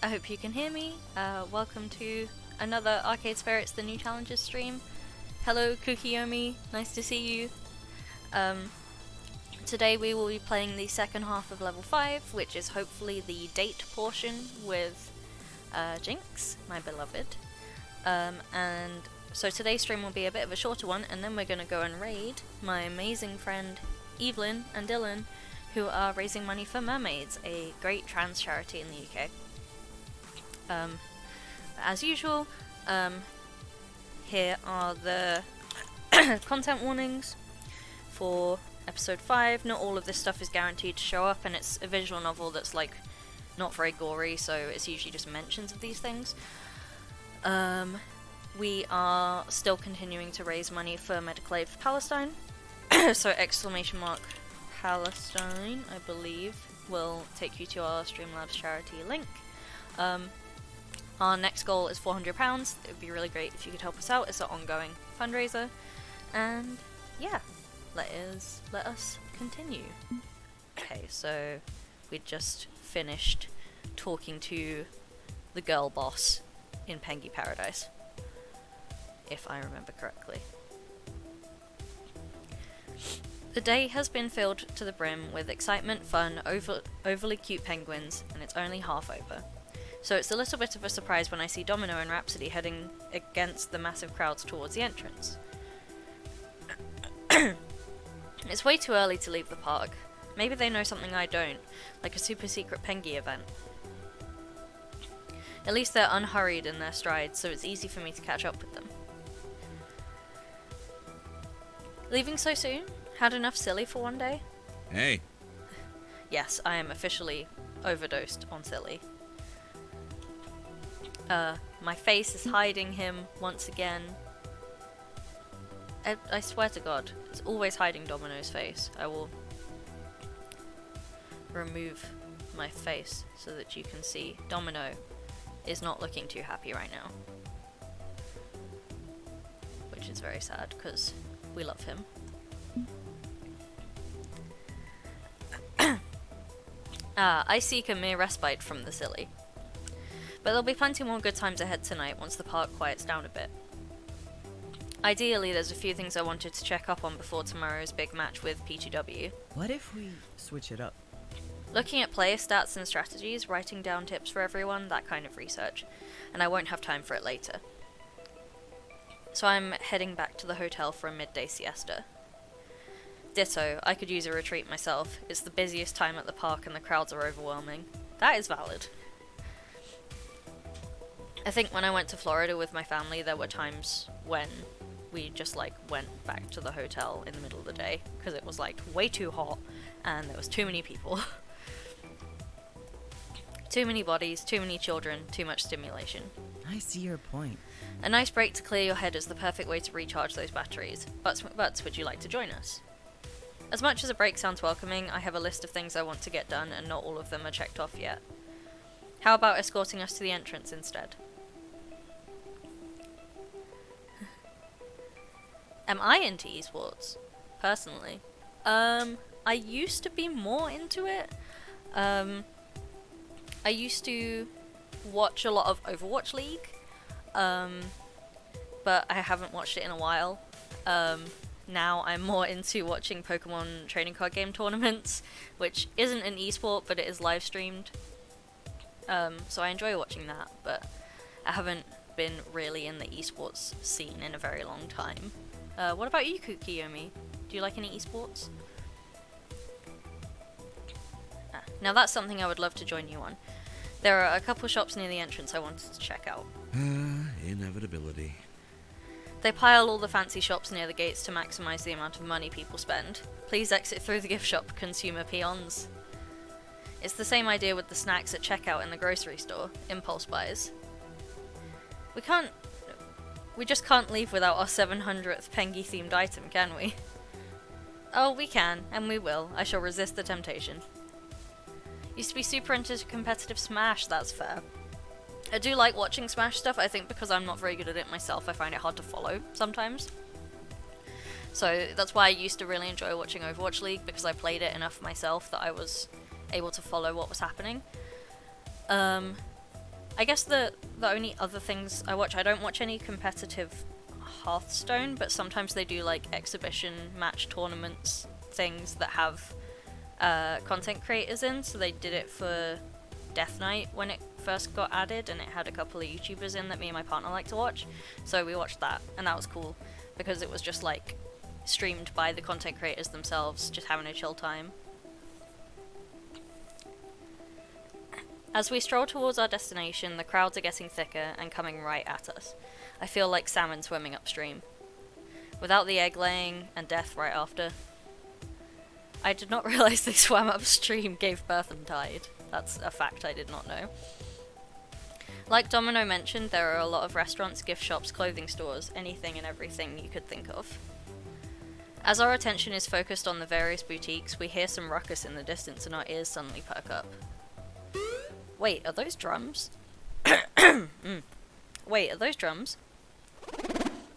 I hope you can hear me. Welcome to another Arcade Spirits The New Challenges stream. Hello Kukiyomi, nice to see you. Today we will be playing the second half of level 5, which is hopefully the date portion with Jynx, my beloved. And so today's stream will be a bit of a shorter one, and then we're going to go and raid my amazing friend Evelyn and Dylan, who are raising money for Mermaids, a great trans charity in the UK. As usual, here are the content warnings for episode 5. Not all of this stuff is guaranteed to show up, and it's a visual novel that's like not very gory, so it's usually just mentions of these things. We are still continuing to raise money for Medical Aid for Palestine. So !Palestine, I believe, will take you to our Streamlabs charity link. Our next goal is £400. It would be really great if you could help us out. It's an ongoing fundraiser. And yeah, let us continue. Okay, so we just finished talking to the girl boss in Pengy Paradise, if I remember correctly. The day has been filled to the brim with excitement, fun, overly cute penguins, and it's only half over. So it's a little bit of a surprise when I see Domino and Rhapsody heading against the massive crowds towards the entrance. It's way too early to leave the park. Maybe they know something I don't, like a super secret Pengy event. At least they're unhurried in their strides, so it's easy for me to catch up with them. Leaving so soon? Had enough silly for one day? Hey. Yes, I am officially overdosed on silly. My face is hiding him once again. I swear to God, it's always hiding Domino's face. I will remove my face so that you can see Domino is not looking too happy right now. Which is very sad, because we love him. I seek a mere respite from the silly. But there'll be plenty more good times ahead tonight once the park quiets down a bit. Ideally, there's a few things I wanted to check up on before tomorrow's big match with P2W. What if we switch it up? Looking at player stats and strategies, writing down tips for everyone, that kind of research. And I won't have time for it later. So I'm heading back to the hotel for a midday siesta. Ditto, I could use a retreat myself. It's the busiest time at the park and the crowds are overwhelming. That is valid. I think when I went to Florida with my family, there were times when we just like went back to the hotel in the middle of the day because it was like way too hot and there was too many people. Too many bodies, too many children, too much stimulation. I see your point. A nice break to clear your head is the perfect way to recharge those batteries. ButtsMcButts, would you like to join us? As much as a break sounds welcoming, I have a list of things I want to get done and not all of them are checked off yet. How about escorting us to the entrance instead? Am I into esports? Personally. I used to be more into it. I used to watch a lot of Overwatch League, but I haven't watched it in a while. Now I'm more into watching Pokemon trading card game tournaments, which isn't an esport, but it is live streamed. So I enjoy watching that, but I haven't been really in the esports scene in a very long time. What about you, Kukiyomi? Do you like any esports? Now that's something I would love to join you on. There are a couple shops near the entrance I wanted to check out. Inevitability. They pile all the fancy shops near the gates to maximize the amount of money people spend. Please exit through the gift shop, consumer peons. It's the same idea with the snacks at checkout in the grocery store, impulse buys. We just can't leave without our 700th Pengy themed item, can we? Oh, we can, and we will. I shall resist the temptation. Used to be super into competitive Smash, that's fair. I do like watching Smash stuff, I think because I'm not very good at it myself, I find it hard to follow sometimes. So that's why I used to really enjoy watching Overwatch League, because I played it enough myself that I was able to follow what was happening. I guess the only other things I watch, I don't watch any competitive Hearthstone, but sometimes they do like exhibition match tournaments things that have content creators in. So they did it for Death Knight when it first got added, and it had a couple of YouTubers in that me and my partner like to watch. So we watched that, and that was cool because it was just like streamed by the content creators themselves, just having a chill time. As we stroll towards our destination, the crowds are getting thicker and coming right at us. I feel like salmon swimming upstream, without the egg laying and death right after. I did not realize they swam upstream, gave birth and died. That's a fact I did not know. Like Domino mentioned, there are a lot of restaurants, gift shops, clothing stores, anything and everything you could think of. As our attention is focused on the various boutiques, we hear some ruckus in the distance and our ears suddenly perk up. Wait, are those drums? Wait, are those drums?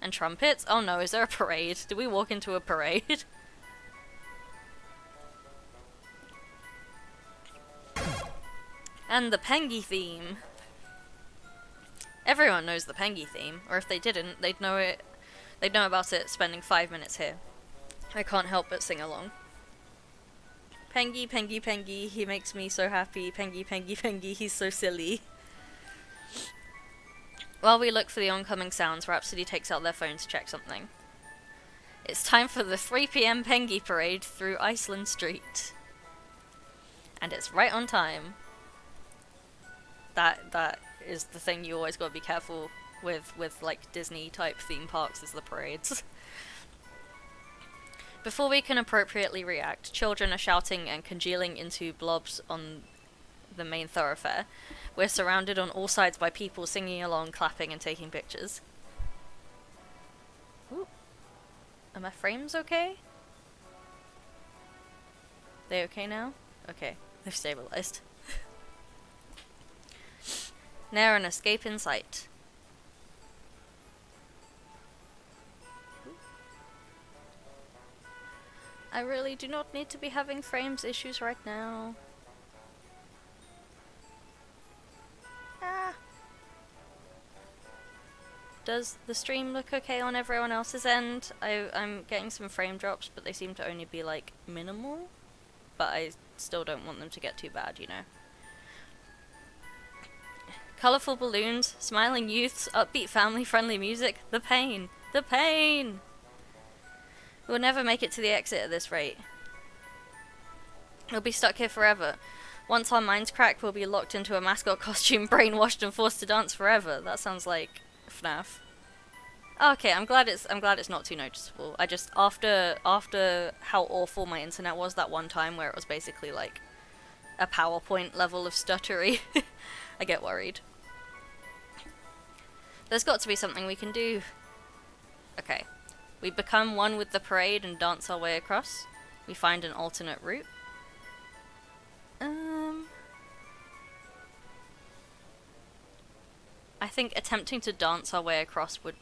And trumpets? Oh no, is there a parade? Did we walk into a parade? And the Pengy theme. Everyone knows the Pengy theme, or if they didn't, they'd know about it spending 5 minutes here. I can't help but sing along. Pengy, Pengy, Pengy, he makes me so happy. Pengy, Pengy, Pengy, he's so silly. While we look for the oncoming sounds, Rhapsody takes out their phone to check something. It's time for the 3 PM Pengy parade through Iceland Street. And it's right on time. That is the thing you always gotta be careful with like Disney type theme parks, is the parades. Before we can appropriately react, children are shouting and congealing into blobs on the main thoroughfare. We're surrounded on all sides by people singing along, clapping and taking pictures. Ooh. Are my frames okay? They okay now? Okay, they've stabilized. Ne'er an escape in sight. I really do not need to be having frames issues right now. Ah. Does the stream look okay on everyone else's end? I'm getting some frame drops, but they seem to only be like minimal. But I still don't want them to get too bad, you know. Colourful balloons, smiling youths, upbeat family-friendly music. The pain! The pain! We'll never make it to the exit at this rate. We'll be stuck here forever. Once our minds crack, we'll be locked into a mascot costume, brainwashed and forced to dance forever. That sounds like FNAF. Okay, I'm glad it's not too noticeable. I just after how awful my internet was that one time where it was basically like a PowerPoint level of stuttery, I get worried. There's got to be something we can do. Okay. We become one with the parade and dance our way across. We find an alternate route. I think attempting to dance our way across would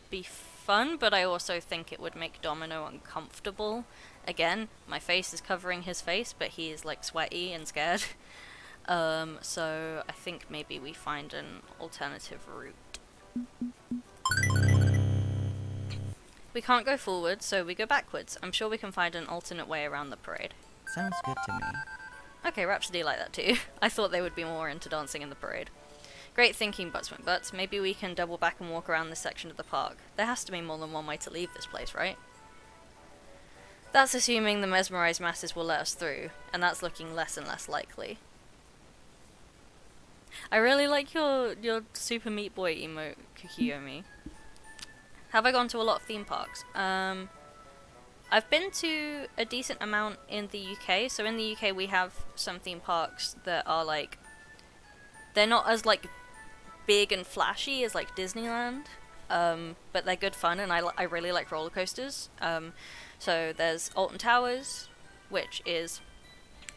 be fun, but I also think it would make Domino uncomfortable. Again, my face is covering his face, but he is like sweaty and scared. So I think maybe we find an alternative route. We can't go forward, so we go backwards. I'm sure we can find an alternate way around the parade. Sounds good to me. Okay, Rhapsody like that too. I thought they would be more into dancing in the parade. Great thinking, ButtsMcButts. Maybe we can double back and walk around this section of the park. There has to be more than one way to leave this place, right? That's assuming the mesmerized masses will let us through, and that's looking less and less likely. I really like your Super Meat Boy emote, Kukiyomi. Have I gone to a lot of theme parks? I've been to a decent amount in the UK. So in the UK we have some theme parks that are like, they're not as like big and flashy as like Disneyland, but they're good fun, and I really like roller coasters. So there's Alton Towers, which is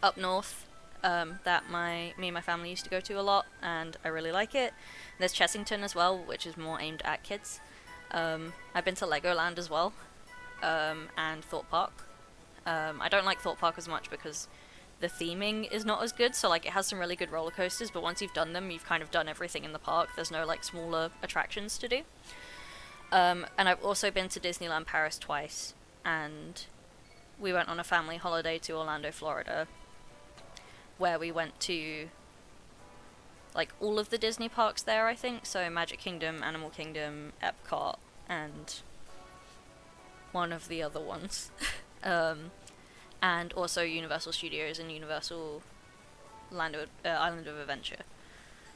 up north, that me and my family used to go to a lot, and I really like it. There's Chessington as well, which is more aimed at kids. I've been to Legoland as well, and Thorpe Park. I don't like Thorpe Park as much because the theming is not as good. So like it has some really good roller coasters, but once you've done them, you've kind of done everything in the park. There's no like smaller attractions to do. And I've also been to Disneyland Paris twice, and we went on a family holiday to Orlando, Florida, where we went to like all of the Disney parks there, I think. So Magic Kingdom, Animal Kingdom, Epcot, and one of the other ones. And also Universal Studios and Universal Island of Adventure.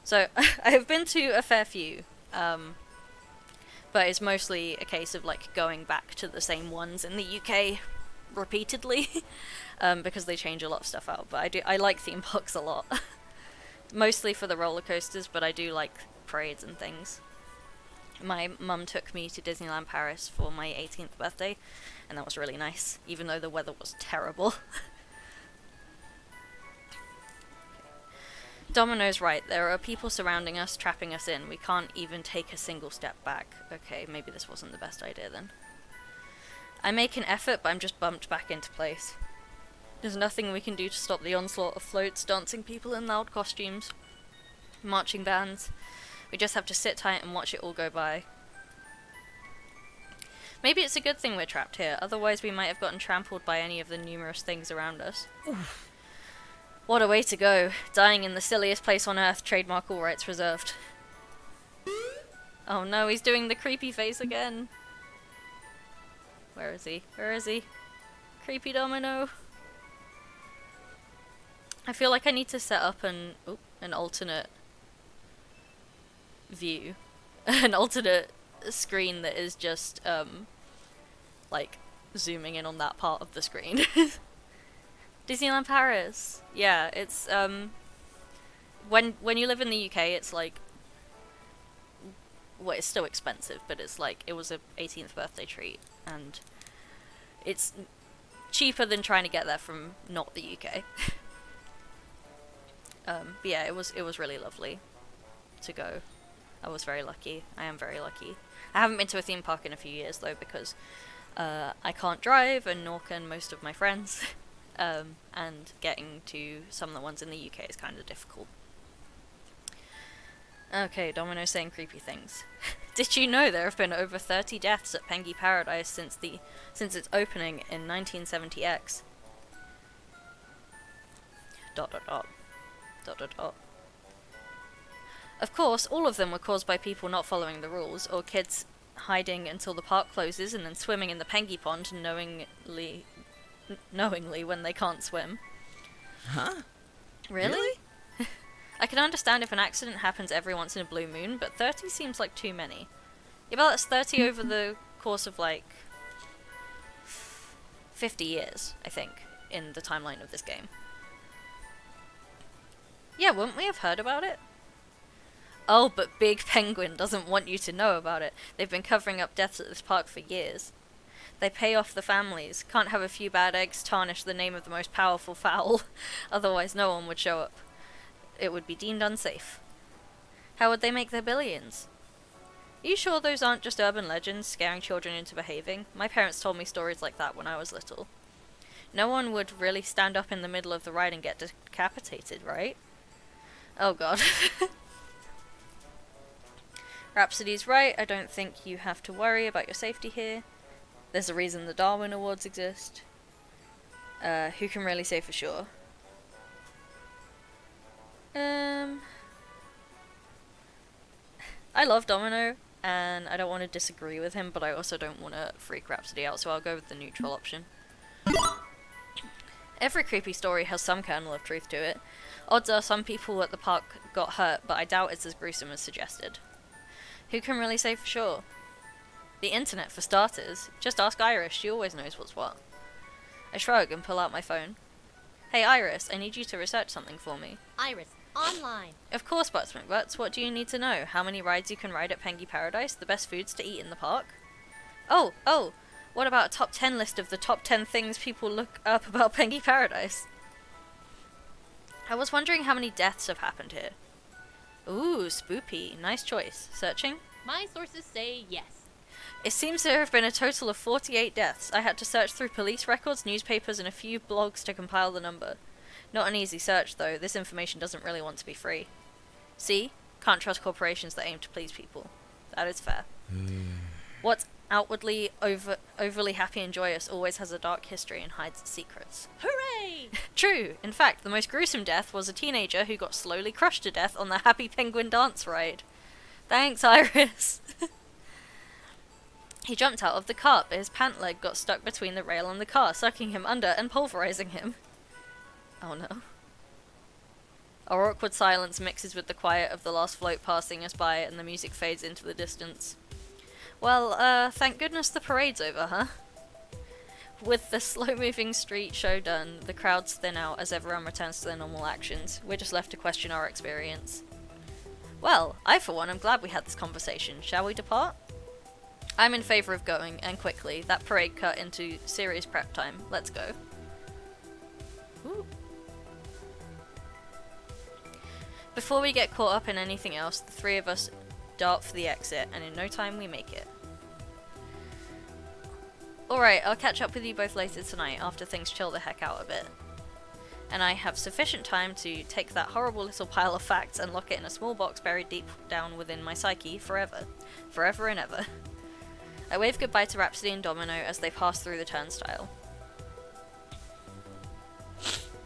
So I have been to a fair few, but it's mostly a case of like going back to the same ones in the UK repeatedly, because they change a lot of stuff out. But I like theme parks a lot. Mostly for the roller coasters, but I do like parades and things. My mum took me to Disneyland Paris for my 18th birthday, and that was really nice, even though the weather was terrible. Domino's right, there are people surrounding us, trapping us in. We can't even take a single step back. Okay, maybe this wasn't the best idea then. I make an effort, but I'm just bumped back into place. There's nothing we can do to stop the onslaught of floats, dancing people in loud costumes, marching bands. We just have to sit tight and watch it all go by. Maybe it's a good thing we're trapped here, otherwise we might have gotten trampled by any of the numerous things around us. Oof. What a way to go. Dying in the silliest place on earth, trademark all rights reserved. Oh no, he's doing the creepy face again. Where is he? Where is he? Creepy Domino. I feel like I need to set up an alternate view. An alternate screen that is just, like, zooming in on that part of the screen. Disneyland Paris. Yeah, it's, when you live in the UK, it's like, well, it's still expensive, but it's like, it was a 18th birthday treat, and it's cheaper than trying to get there from not the UK. But yeah, it was really lovely to go. I was very lucky. I am very lucky. I haven't been to a theme park in a few years though, because I can't drive, and nor can most of my friends. And getting to some of the ones in the UK is kind of difficult. Okay, Domino's saying creepy things. Did you know there have been over 30 deaths at Pengy Paradise since its opening in 1970X? ... Of course, all of them were caused by people not following the rules, or kids hiding until the park closes and then swimming in the Pengy Pond knowingly when they can't swim. Huh? Really? I can understand if an accident happens every once in a blue moon, but 30 seems like too many. Yeah, but that's 30 over the course of like 50 years, I think, in the timeline of this game. Yeah, wouldn't we have heard about it? Oh, but Big Penguin doesn't want you to know about it. They've been covering up deaths at this park for years. They pay off the families. Can't have a few bad eggs tarnish the name of the most powerful fowl. Otherwise no one would show up. It would be deemed unsafe. How would they make their billions? Are you sure those aren't just urban legends scaring children into behaving? My parents told me stories like that when I was little. No one would really stand up in the middle of the ride and get decapitated, right? Oh god. Rhapsody's right, I don't think you have to worry about your safety here. There's a reason the Darwin Awards exist. Who can really say for sure? I love Domino, and I don't want to disagree with him, but I also don't want to freak Rhapsody out, so I'll go with the neutral option. Every creepy story has some kernel of truth to it. Odds are some people at the park got hurt, but I doubt it's as gruesome as suggested. Who can really say for sure? The internet, for starters. Just ask Iris, she always knows what's what. I shrug and pull out my phone. Hey Iris, I need you to research something for me. Iris, online. Of course, ButtsMcButts. What do you need to know? How many rides you can ride at Pengy Paradise? The best foods to eat in the park? Oh! What about a top 10 list of the top 10 things people look up about Pengy Paradise? I was wondering how many deaths have happened here. Ooh, spoopy. Nice choice. Searching? My sources say yes. It seems there have been a total of 48 deaths. I had to search through police records, newspapers, and a few blogs to compile the number. Not an easy search, though. This information doesn't really want to be free. See? Can't trust corporations that aim to please people. That is fair. What's outwardly overly happy and joyous always has a dark history and hides its secrets. Hooray! True! In fact, the most gruesome death was a teenager who got slowly crushed to death on the Happy Penguin dance ride. Thanks, Iris! He jumped out of the cart, but his pant leg got stuck between the rail and the car, sucking him under and pulverizing him. Oh no. Our awkward silence mixes with the quiet of the last float passing us by, and the music fades into the distance. Well, thank goodness the parade's over, huh? With the slow-moving street show done, the crowds thin out as everyone returns to their normal actions. We're just left to question our experience. Well, I for one am glad we had this conversation. Shall we depart? I'm in favour of going, and quickly. That parade cut into serious prep time. Let's go. Ooh. Before we get caught up in anything else, the three of us dart for the exit, and in no time we make it. Alright, I'll catch up with you both later tonight after things chill the heck out a bit. And I have sufficient time to take that horrible little pile of facts and lock it in a small box buried deep down within my psyche forever. Forever and ever. I wave goodbye to Rhapsody and Domino as they pass through the turnstile.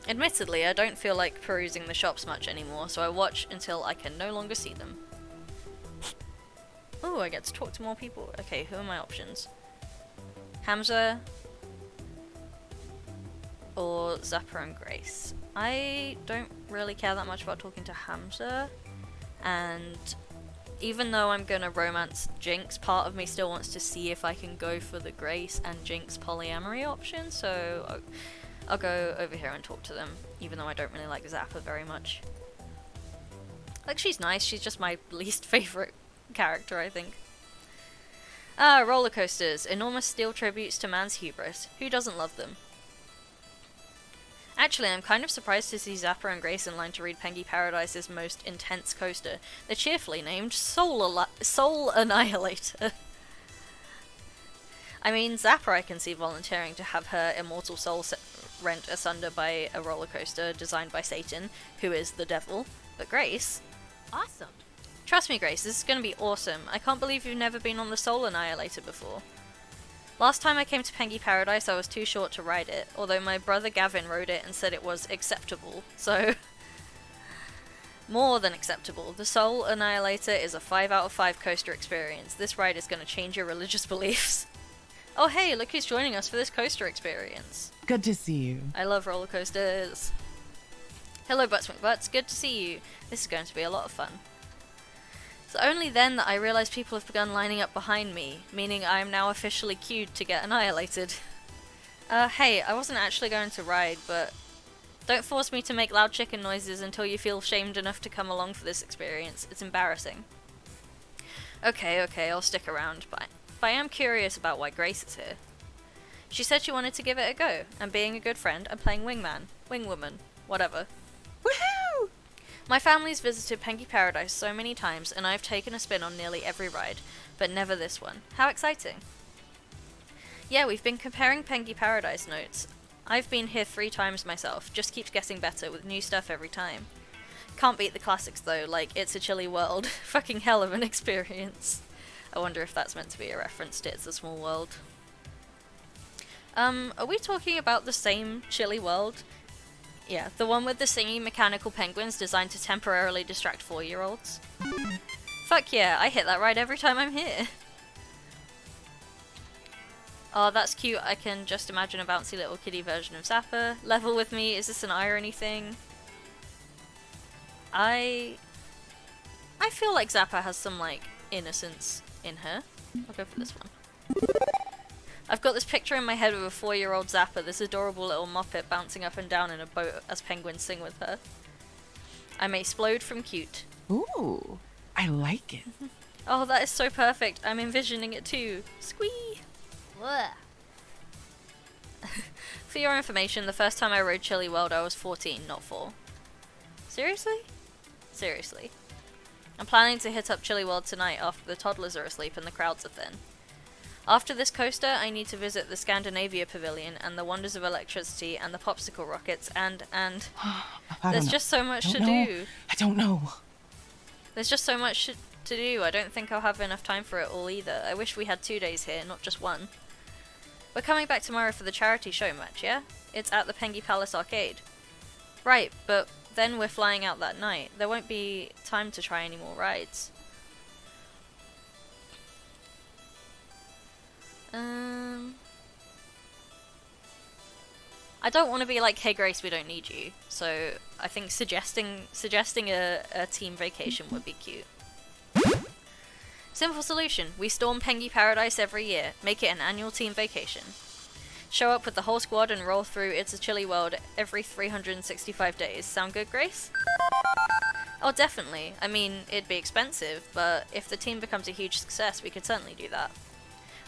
Admittedly, I don't feel like perusing the shops much anymore, so I watch until I can no longer see them. Oh, I get to talk to more people. Okay, who are my options? Hamza or Zappa and Grace. I don't really care that much about talking to Hamza, and even though I'm gonna romance Jynx, part of me still wants to see if I can go for the Grace and Jynx polyamory option, so I'll go over here and talk to them, even though I don't really like Zappa very much. Like, she's nice, she's just my least favourite character, I think. Ah, roller coasters. Enormous steel tributes to man's hubris. Who doesn't love them? Actually, I'm kind of surprised to see Zappa and Grace in line to read Pengy Paradise's most intense coaster. They're cheerfully named Soul Annihilator. I mean, Zappa I can see volunteering to have her immortal soul rent asunder by a roller coaster designed by Satan, who is the devil. But Grace? Awesome. Trust me, Grace, this is going to be awesome. I can't believe you've never been on the Soul Annihilator before. Last time I came to Pengy Paradise, I was too short to ride it, although my brother Gavin rode it and said it was acceptable, so... More than acceptable. The Soul Annihilator is a 5 out of 5 coaster experience. This ride is going to change your religious beliefs. Oh hey, look who's joining us for this coaster experience. Good to see you. I love roller coasters. Hello ButtsMcButts, good to see you. This is going to be a lot of fun. It's only then that I realise people have begun lining up behind me, meaning I am now officially queued to get annihilated. Hey, I wasn't actually going to ride, but don't force me to make loud chicken noises until you feel shamed enough to come along for this experience. It's embarrassing. Okay, I'll stick around, but I am curious about why Grace is here. She said she wanted to give it a go, and being a good friend, I'm playing wingman, wingwoman, whatever. Woohoo! My family's visited Pengy Paradise so many times, and I've taken a spin on nearly every ride, but never this one. How exciting. Yeah, we've been comparing Pengy Paradise notes. I've been here 3 times myself, just keeps getting better with new stuff every time. Can't beat the classics though, like It's a Chilly World. Fucking hell of an experience. I wonder if that's meant to be a reference to It's a Small World. Are we talking about the same Chilly World? Yeah, the one with the singing mechanical penguins designed to temporarily distract 4-year-olds. Fuck yeah, I hit that ride every time I'm here. Oh, that's cute. I can just imagine a bouncy little kiddie version of Zappa. Level with me, is this an irony thing? I feel like Zappa has some, like, innocence in her. I'll go for this one. I've got this picture in my head of a 4-year-old Zappa, this adorable little moppet bouncing up and down in a boat as penguins sing with her. I may explode from cute. Ooh, I like it. Oh, that is so perfect. I'm envisioning it too. Squee! Ugh. For your information, the first time I rode Chilly World I was 14, not 4. Seriously? Seriously. I'm planning to hit up Chilly World tonight after the toddlers are asleep and the crowds are thin. After this coaster, I need to visit the Scandinavia Pavilion and the Wonders of Electricity and the Popsicle Rockets and I there's don't know. just so much to Don't know. do. I don't know. There's just so much to do. I don't think I'll have enough time for it all either. I wish we had 2 days here, not just one. We're coming back tomorrow for the charity show match, yeah? It's at the Pengy Palace Arcade. Right, but then we're flying out that night. There won't be time to try any more rides. I don't want to be like, hey Grace, we don't need you. So I think suggesting a team vacation would be cute. Simple solution. We storm Pengy Paradise every year. Make it an annual team vacation. Show up with the whole squad and roll through It's a Chilly World every 365 days. Sound good, Grace? Oh, definitely. I mean, it'd be expensive, but if the team becomes a huge success, we could certainly do that.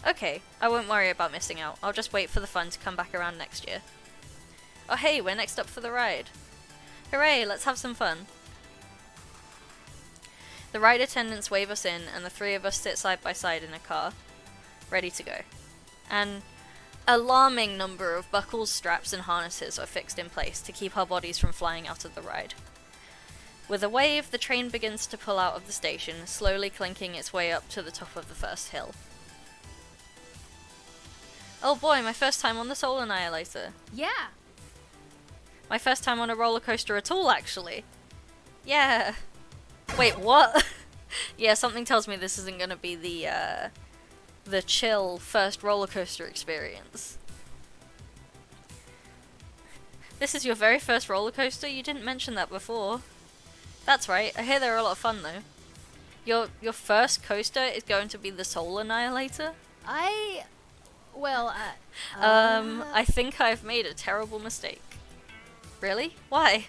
Okay, I won't worry about missing out. I'll just wait for the fun to come back around next year. Oh hey, we're next up for the ride. Hooray, let's have some fun. The ride attendants wave us in, and the 3 of us sit side by side in a car, ready to go. An alarming number of buckles, straps, and harnesses are fixed in place to keep our bodies from flying out of the ride. With a wave, the train begins to pull out of the station, slowly clinking its way up to the top of the first hill. Oh boy, my first time on the Soul Annihilator. Yeah. My first time on a roller coaster at all, actually. Yeah. Wait, what? Yeah, something tells me this isn't gonna be the chill first roller coaster experience. This is your very first roller coaster? You didn't mention that before. That's right. I hear they're a lot of fun though. Your first coaster is going to be the Soul Annihilator? I think I've made a terrible mistake. Really? Why?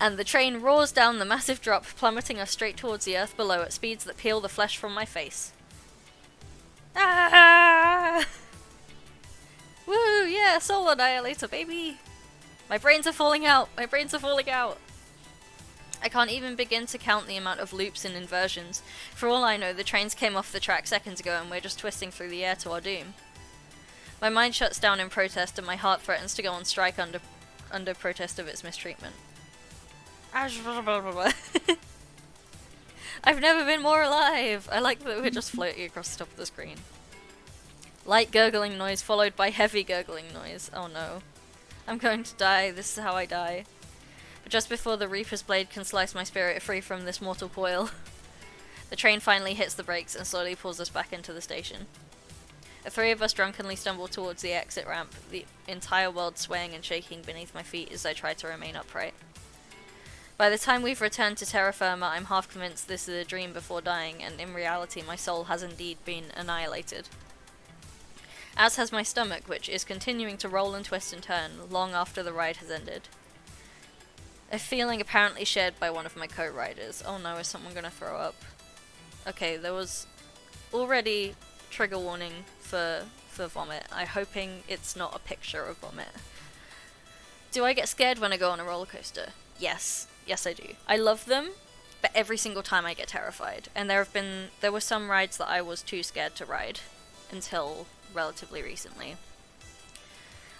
And the train roars down the massive drop, plummeting us straight towards the earth below at speeds that peel the flesh from my face. Ah! Woo! Yeah, Soul Annihilator, baby! My brains are falling out! My brains are falling out! I can't even begin to count the amount of loops and inversions. For all I know, the trains came off the track seconds ago and we're just twisting through the air to our doom. My mind shuts down in protest and my heart threatens to go on strike under protest of its mistreatment. I've never been more alive! I like that we're just floating across the top of the screen. Light gurgling noise followed by heavy gurgling noise. Oh no. I'm going to die. This is how I die. But just before the Reaper's blade can slice my spirit free from this mortal coil, the train finally hits the brakes and slowly pulls us back into the station. The 3 of us drunkenly stumble towards the exit ramp, the entire world swaying and shaking beneath my feet as I try to remain upright. By the time we've returned to terra firma, I'm half convinced this is a dream before dying, and in reality my soul has indeed been annihilated. As has my stomach, which is continuing to roll and twist and turn long after the ride has ended. A feeling apparently shared by one of my co-riders. Oh no, is someone gonna throw up? Okay, there was already trigger warning for vomit. I'm hoping it's not a picture of vomit. Do I get scared when I go on a roller coaster? Yes. Yes, I do. I love them, but every single time I get terrified. And there were some rides that I was too scared to ride until relatively recently.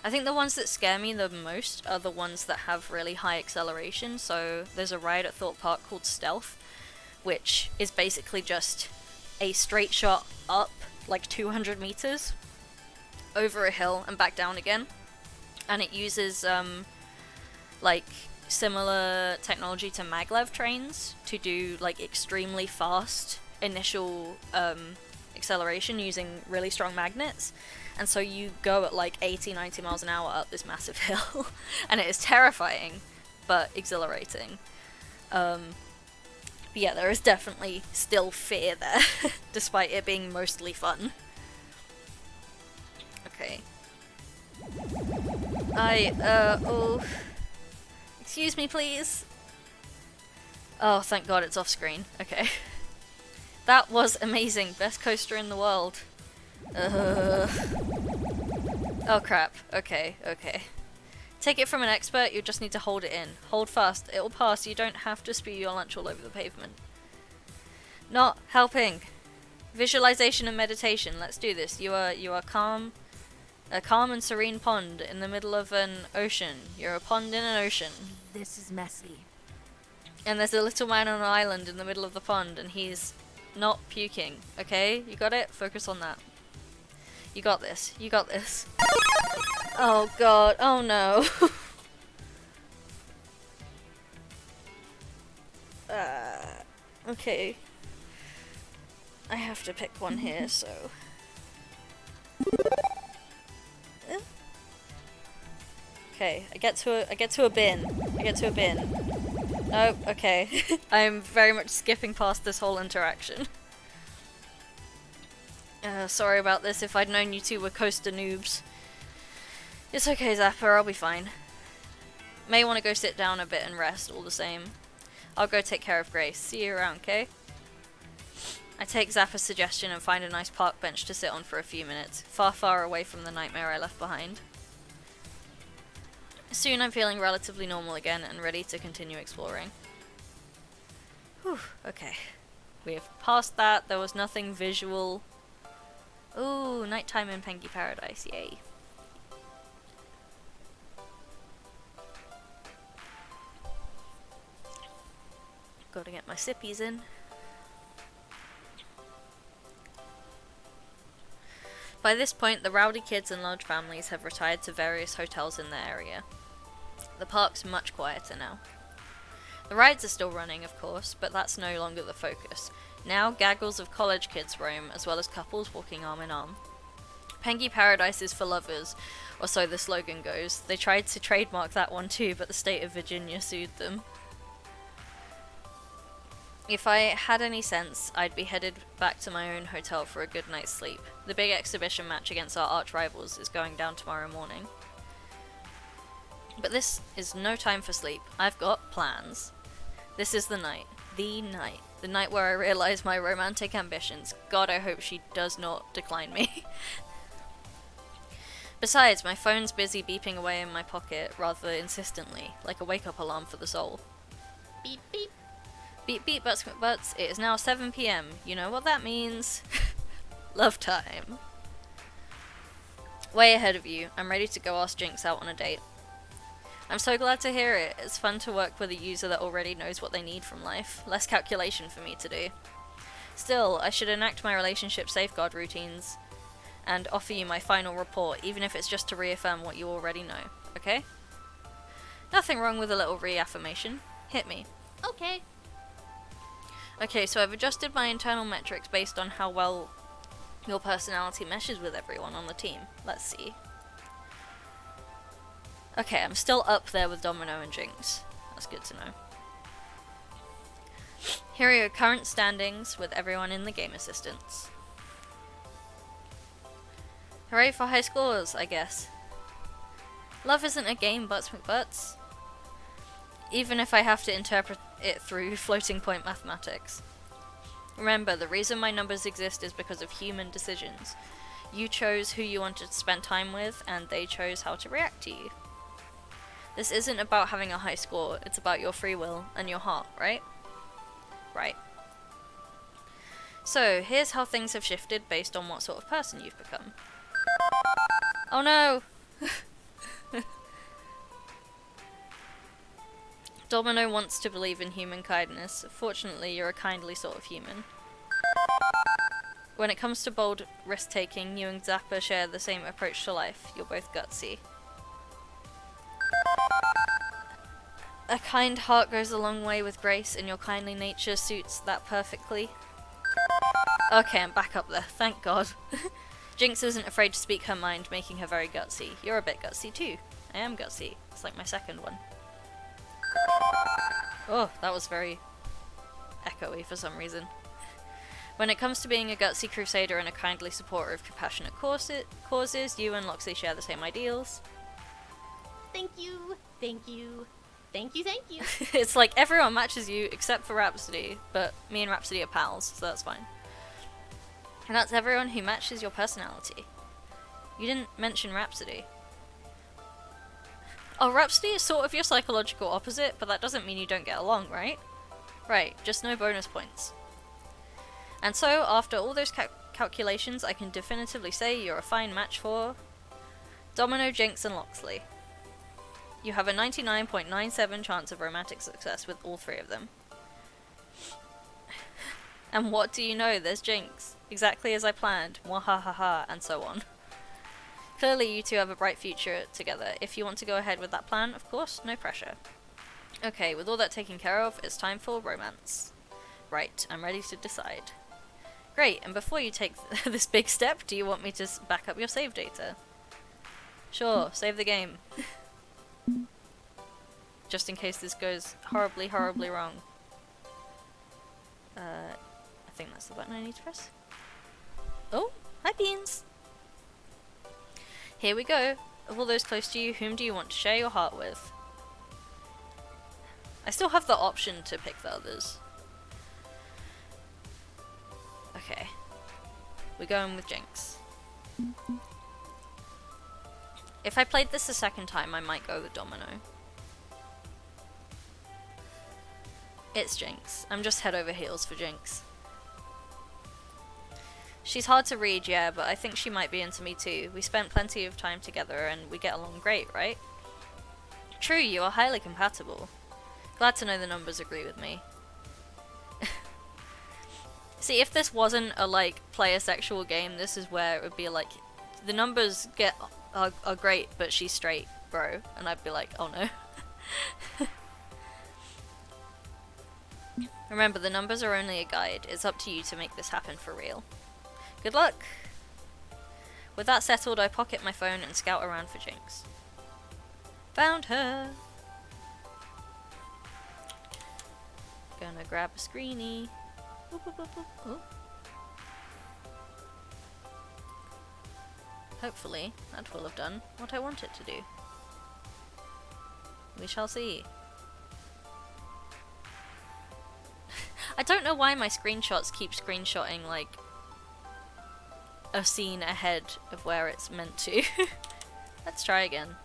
I think the ones that scare me the most are the ones that have really high acceleration. So there's a ride at Thorpe Park called Stealth, which is basically just a straight shot up like 200 meters over a hill and back down again. And it uses like similar technology to maglev trains to do like extremely fast initial acceleration using really strong magnets. And so you go at like 80-90 miles an hour up this massive hill and it is terrifying but exhilarating. But yeah, there is definitely still fear there despite it being mostly fun. Okay. Oh. Excuse me, please. Oh, thank God it's off screen. Okay. That was amazing. Best coaster in the world. Oh crap. Okay. Take it from an expert, you just need to hold it in. Hold fast. It'll pass. You don't have to spew your lunch all over the pavement. Not helping. Visualization and meditation. Let's do this. You are calm. A calm and serene pond in the middle of an ocean. You're a pond in an ocean. This is messy. And there's a little man on an island in the middle of the pond, and he's not puking. Okay? You got it? Focus on that. You got this. You got this. Oh god. Oh no. Okay. I have to pick one here, so... Okay, I get to a bin. I get to a bin. Nope, okay. I'm very much skipping past this whole interaction. Sorry about this if I'd known you two were coaster noobs. It's okay, Zapper, I'll be fine. May want to go sit down a bit and rest, all the same. I'll go take care of Grace. See you around, okay? I take Zapper's suggestion and find a nice park bench to sit on for a few minutes, far, far away from the nightmare I left behind. Soon I'm feeling relatively normal again and ready to continue exploring. Whew, okay. We have passed that, there was nothing visual. Ooh, nighttime in Pengy Paradise, yay. Gotta get my sippies in. By this point, the rowdy kids and large families have retired to various hotels in the area. The park's much quieter now. The rides are still running, of course, but that's no longer the focus. Now, gaggles of college kids roam, as well as couples walking arm in arm. Pengy Paradise is for lovers, or so the slogan goes. They tried to trademark that one too, but the state of Virginia sued them. If I had any sense, I'd be headed back to my own hotel for a good night's sleep. The big exhibition match against our arch rivals is going down tomorrow morning. But this is no time for sleep. I've got plans. This is the night. The night. The night where I realise my romantic ambitions. God, I hope she does not decline me. Besides, my phone's busy beeping away in my pocket rather insistently, like a wake-up alarm for the soul. Beep beep. Beep beep ButtsMcButts, it is now 7 PM. You know what that means. Love time. Way ahead of you. I'm ready to go ask Jynx out on a date. I'm so glad to hear it. It's fun to work with a user that already knows what they need from life. Less calculation for me to do. Still, I should enact my relationship safeguard routines and offer you my final report, even if it's just to reaffirm what you already know. Okay? Nothing wrong with a little reaffirmation. Hit me. Okay. Okay, so I've adjusted my internal metrics based on how well your personality meshes with everyone on the team. Let's see. Okay, I'm still up there with Domino and Jynx. That's good to know. Here are your current standings with everyone in the game assistants. Hooray for high scores, I guess. Love isn't a game, ButtsMcButts. Even if I have to interpret it through floating point mathematics. Remember, the reason my numbers exist is because of human decisions. You chose who you wanted to spend time with, and they chose how to react to you. This isn't about having a high score, it's about your free will and your heart, right? Right. So, here's how things have shifted based on what sort of person you've become. Oh no! Domino wants to believe in human kindness. Fortunately, you're a kindly sort of human. When it comes to bold risk-taking, you and Zapper share the same approach to life. You're both gutsy. A kind heart goes a long way with Grace, and your kindly nature suits that perfectly. Okay, I'm back up there. Thank God. Jynx isn't afraid to speak her mind, making her very gutsy. You're a bit gutsy too. I am gutsy. It's like my second one. Oh, that was very echoey for some reason. When it comes to being a gutsy crusader and a kindly supporter of compassionate causes, you and Loxley share the same ideals. Thank you. Thank you. Thank you, thank you. It's like everyone matches you except for Rhapsody, but me and Rhapsody are pals, so that's fine. And that's everyone who matches your personality. You didn't mention Rhapsody. Oh, Rhapsody is sort of your psychological opposite, but that doesn't mean you don't get along, right? Right, just no bonus points. And so, after all those calculations, I can definitively say you're a fine match for Domino, Jynx, and Loxley. You have a 99.97% chance of romantic success with all three of them. And what do you know, there's Jynx. Exactly as I planned. Mwahahaha, and so on. Clearly you two have a bright future together. If you want to go ahead with that plan, of course, no pressure. Okay, with all that taken care of, it's time for romance. Right, I'm ready to decide. Great, and before you take this big step, do you want me to back up your save data? Sure, save the game. Just in case this goes horribly, horribly wrong. I think that's the button I need to press. Oh, hi Beans! Here we go. Of all those close to you, whom do you want to share your heart with? I still have the option to pick the others. Okay. We're going with Jynx. If I played this a second time, I might go with Domino. It's Jynx. I'm just head over heels for Jynx. She's hard to read, yeah, but I think she might be into me too. We spent plenty of time together and we get along great, right? True, you are highly compatible. Glad to know the numbers agree with me. See, if this wasn't a, like, player-sexual game, this is where it would be like, the numbers are great, but she's straight, bro. And I'd be like, oh no. Remember, the numbers are only a guide. It's up to you to make this happen for real. Good luck! With that settled, I pocket my phone and scout around for Jynx. Found her! Gonna grab a screenie. Boop, boop, boop, boop. Oh. Hopefully, that will have done what I want it to do. We shall see. I don't know why my screenshots keep screenshotting, like, a scene ahead of where it's meant to. Let's try again.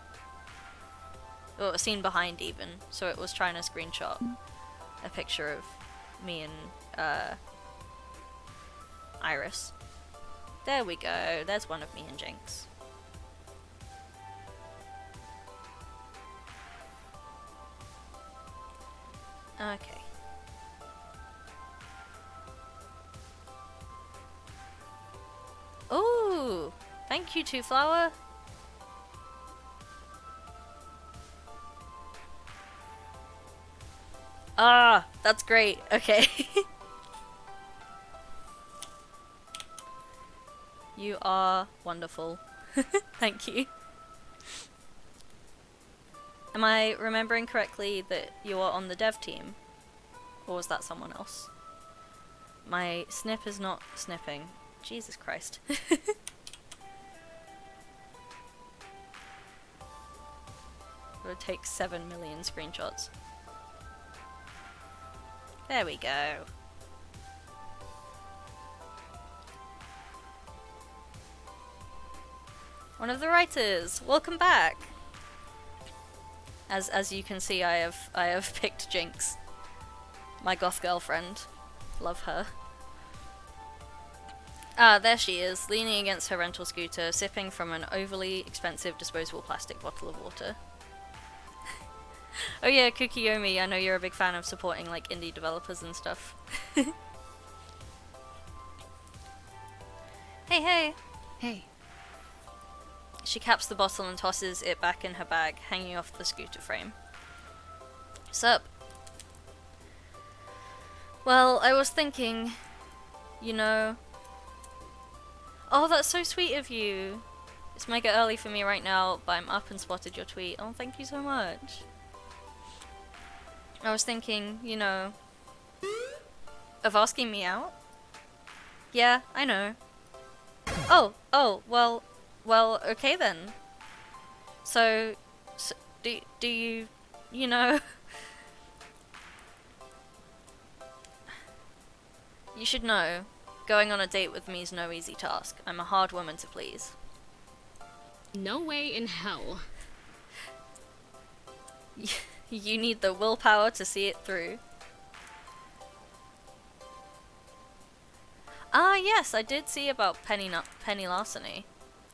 Or a scene behind, even. So it was trying to screenshot a picture of me and Iris. There we go. There's one of me and Jynx. Okay. Ooh! Thank you, Two Flower. Ah, that's great. Okay. You are wonderful. Thank you. Am I remembering correctly that you are on the dev team? Or was that someone else? My snip is not snipping. Jesus Christ. It would take 7 million screenshots. There we go. One of the writers! Welcome back! As you can see, I have picked Jynx. My goth girlfriend. Love her. Ah, there she is, leaning against her rental scooter, sipping from an overly expensive disposable plastic bottle of water. Oh yeah, Kukiyomi, I know you're a big fan of supporting, like, indie developers and stuff. Hey, hey! Hey. She caps the bottle and tosses it back in her bag, hanging off the scooter frame. Sup? Well, I was thinking, you know... Oh, that's so sweet of you! It's mega early for me right now, but I'm up and spotted your tweet. Oh, thank you so much. I was thinking, you know... of asking me out? Yeah, I know. Oh, well, okay then. So do you, you know... You should know, going on a date with me is no easy task. I'm a hard woman to please. No way in hell. You need the willpower to see it through. Ah, yes, I did see about penny larceny.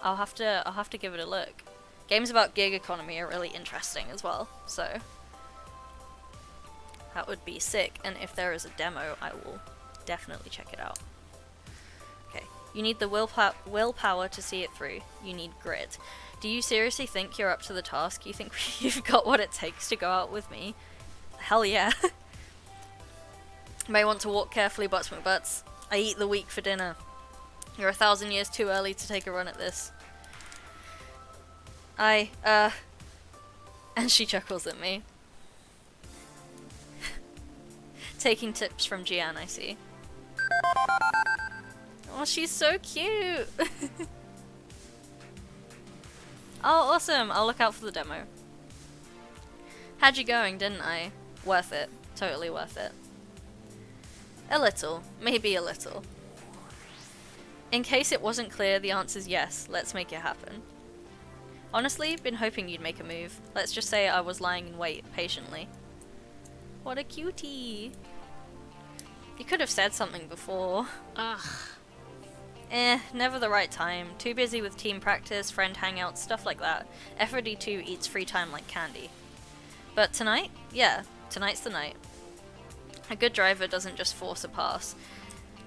I'll have to give it a look. Games about gig economy are really interesting as well, so that would be sick. And if there is a demo, I will definitely check it out. Okay, you need the willpower to see it through. You need grit. Do you seriously think you're up to the task? You think you've got what it takes to go out with me? Hell yeah. May want to walk carefully, ButtsMcButts. I eat the weak for dinner. You're 1,000 years too early to take a run at this. And she chuckles at me. Taking tips from Gian, I see. Oh, she's so cute! Oh, awesome! I'll look out for the demo. Had you going, didn't I? Worth it. Totally worth it. A little. Maybe a little. In case it wasn't clear, the answer's yes. Let's make it happen. Honestly, been hoping you'd make a move. Let's just say I was lying in wait, patiently. What a cutie! You could have said something before. Ugh. Never the right time. Too busy with team practice, friend hangouts, stuff like that. FRD2 eats free time like candy. But tonight? Yeah, tonight's the night. A good driver doesn't just force a pass.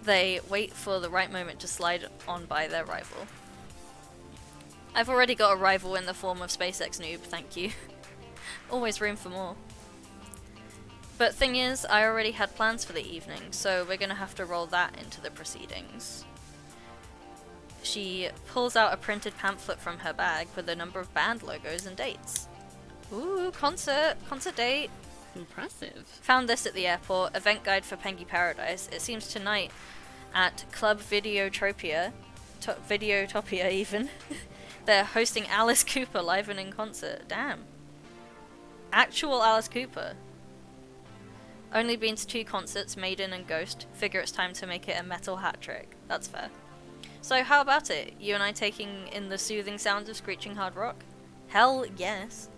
They wait for the right moment to slide on by their rival. I've already got a rival in the form of SpaceX noob, thank you. Always room for more. But thing is, I already had plans for the evening, so we're gonna have to roll that into the proceedings. She pulls out a printed pamphlet from her bag with a number of band logos and dates. Ooh, concert date. Impressive. Found this at the airport, event guide for Pengy Paradise. It seems tonight at Club Videotopia even, they're hosting Alice Cooper live and in concert. Damn. Actual Alice Cooper. Only been to 2 concerts, Maiden and Ghost. Figure it's time to make it a metal hat trick. That's fair. So how about it? You and I taking in the soothing sounds of screeching hard rock? Hell yes.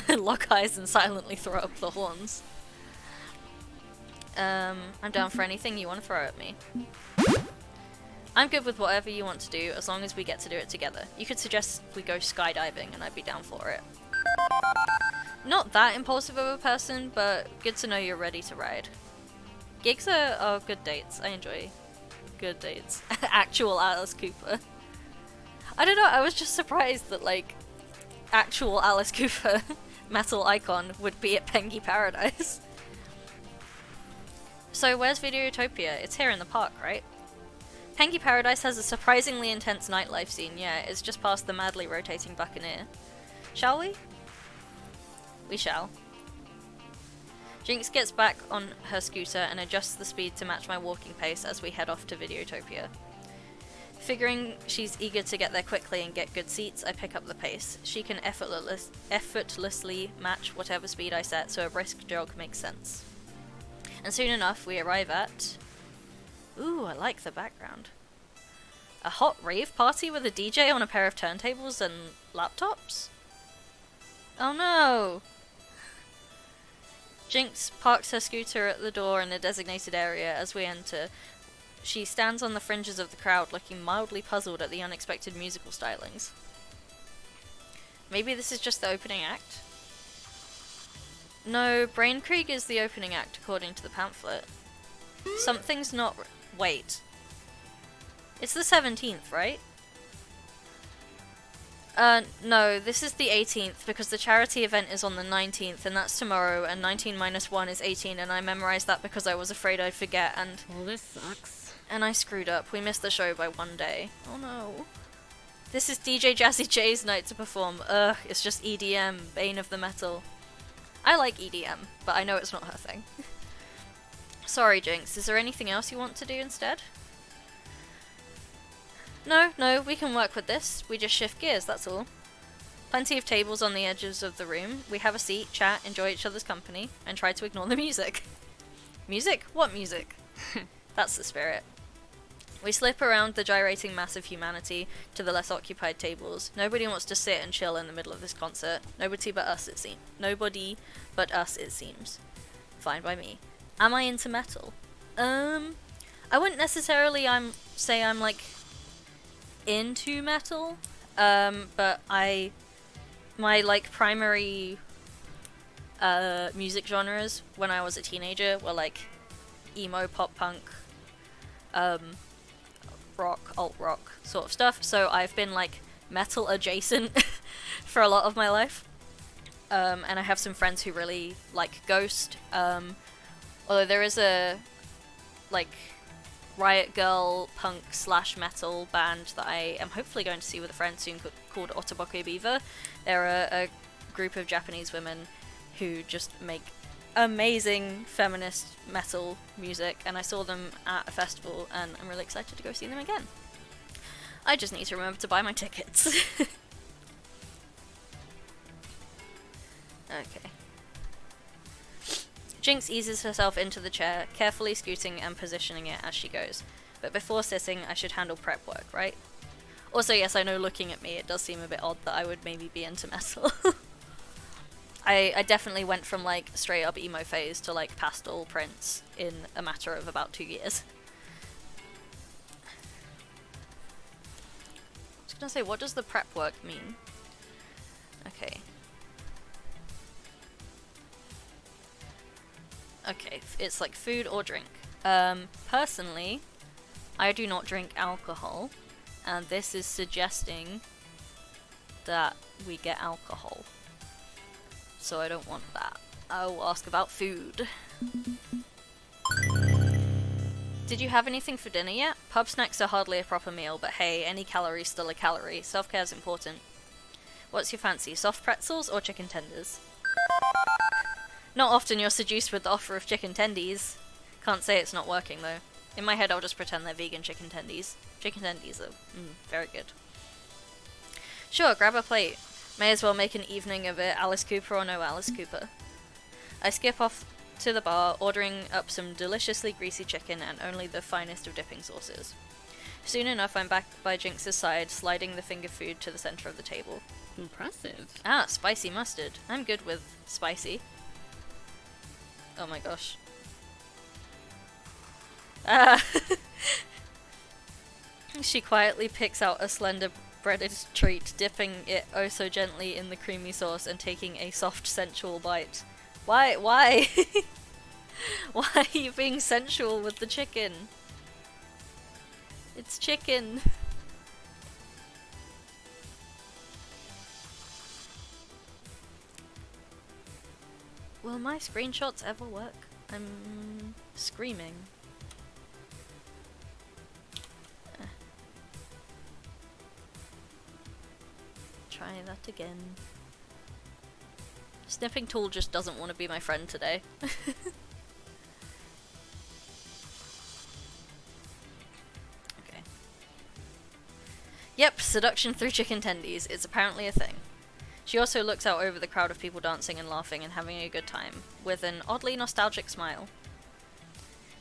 Lock eyes and silently throw up the horns. I'm down for anything you want to throw at me. I'm good with whatever you want to do, as long as we get to do it together. You could suggest we go skydiving, and I'd be down for it. Not that impulsive of a person, but good to know you're ready to ride. Gigs are good dates. I enjoy good dates. Actual Alice Cooper. I don't know, I was just surprised that, like, actual Alice Cooper, metal icon, would be at Pengy Paradise. So where's Videotopia? It's here in the park, right? Pengy Paradise has a surprisingly intense nightlife scene, yeah, it's just past the madly rotating Buccaneer. Shall we? We shall. Jynx gets back on her scooter and adjusts the speed to match my walking pace as we head off to Videotopia. Figuring she's eager to get there quickly and get good seats, I pick up the pace. She can effortlessly match whatever speed I set, so a brisk jog makes sense. And soon enough, we arrive at... Ooh, I like the background. A hot rave party with a DJ on a pair of turntables and laptops? Oh no! Jynx parks her scooter at the door in a designated area as we enter. She stands on the fringes of the crowd, looking mildly puzzled at the unexpected musical stylings. Maybe this is just the opening act? No, Brain Krieg is the opening act according to the pamphlet. Something's not wait. It's the 17th, right? No, this is the 18th because the charity event is on the 19th and that's tomorrow, and 19 minus 1 is 18, and I memorized that because I was afraid I'd forget, and... Well, this sucks. And I screwed up. We missed the show by 1 day. Oh no. This is DJ Jazzy J's night to perform. Ugh, it's just EDM, bane of the metal. I like EDM, but I know it's not her thing. Sorry, Jynx. Is there anything else you want to do instead? No, we can work with this. We just shift gears, that's all. Plenty of tables on the edges of the room. We have a seat, chat, enjoy each other's company, and try to ignore the music. Music? What music? That's the spirit. We slip around the gyrating mass of humanity to the less occupied tables. Nobody wants to sit and chill in the middle of this concert. Nobody but us, it seems. Nobody but us, it seems. Fine by me. Am I into metal? I wouldn't necessarily say I'm like into metal, but my like primary music genres when I was a teenager were like emo, pop punk, rock, alt rock sort of stuff. So I've been like metal adjacent for a lot of my life. And I have some friends who really like Ghost. Although there is a like Riot Girl punk / metal band that I am hopefully going to see with a friend soon called Otoboke Beaver. They're a group of Japanese women who just make amazing feminist metal music, and I saw them at a festival and I'm really excited to go see them again. I just need to remember to buy my tickets. Okay. Jynx eases herself into the chair, carefully scooting and positioning it as she goes. But before sitting, I should handle prep work, right? Also, yes, I know looking at me, it does seem a bit odd that I would maybe be into metal. I definitely went from like straight up emo phase to like pastel prints in a matter of about 2 years. I was gonna say, what does the prep work mean? Okay. Okay, it's like food or drink. Personally, I do not drink alcohol, and this is suggesting that we get alcohol. So I don't want that. I will ask about food. Did you have anything for dinner yet? Pub snacks are hardly a proper meal, but hey, any calorie still a calorie. Self-care is important. What's your fancy, soft pretzels or chicken tenders? Not often you're seduced with the offer of chicken tendies. Can't say it's not working though. In my head I'll just pretend they're vegan chicken tendies. Chicken tendies are very good. Sure, grab a plate. May as well make an evening of it, Alice Cooper or no Alice Cooper. I skip off to the bar, ordering up some deliciously greasy chicken and only the finest of dipping sauces. Soon enough I'm back by Jynx's side, sliding the finger food to the center of the table. Impressive. Ah, spicy mustard. I'm good with spicy. Oh my gosh. She quietly picks out a slender breaded treat, dipping it oh so gently in the creamy sauce and taking a soft, sensual bite. Why? Why are you being sensual with the chicken? It's chicken. Will my screenshots ever work? I'm screaming. Try that again. Snipping tool just doesn't want to be my friend today. Okay. Yep, seduction through chicken tendies. It's apparently a thing. She also looks out over the crowd of people dancing and laughing and having a good time, with an oddly nostalgic smile.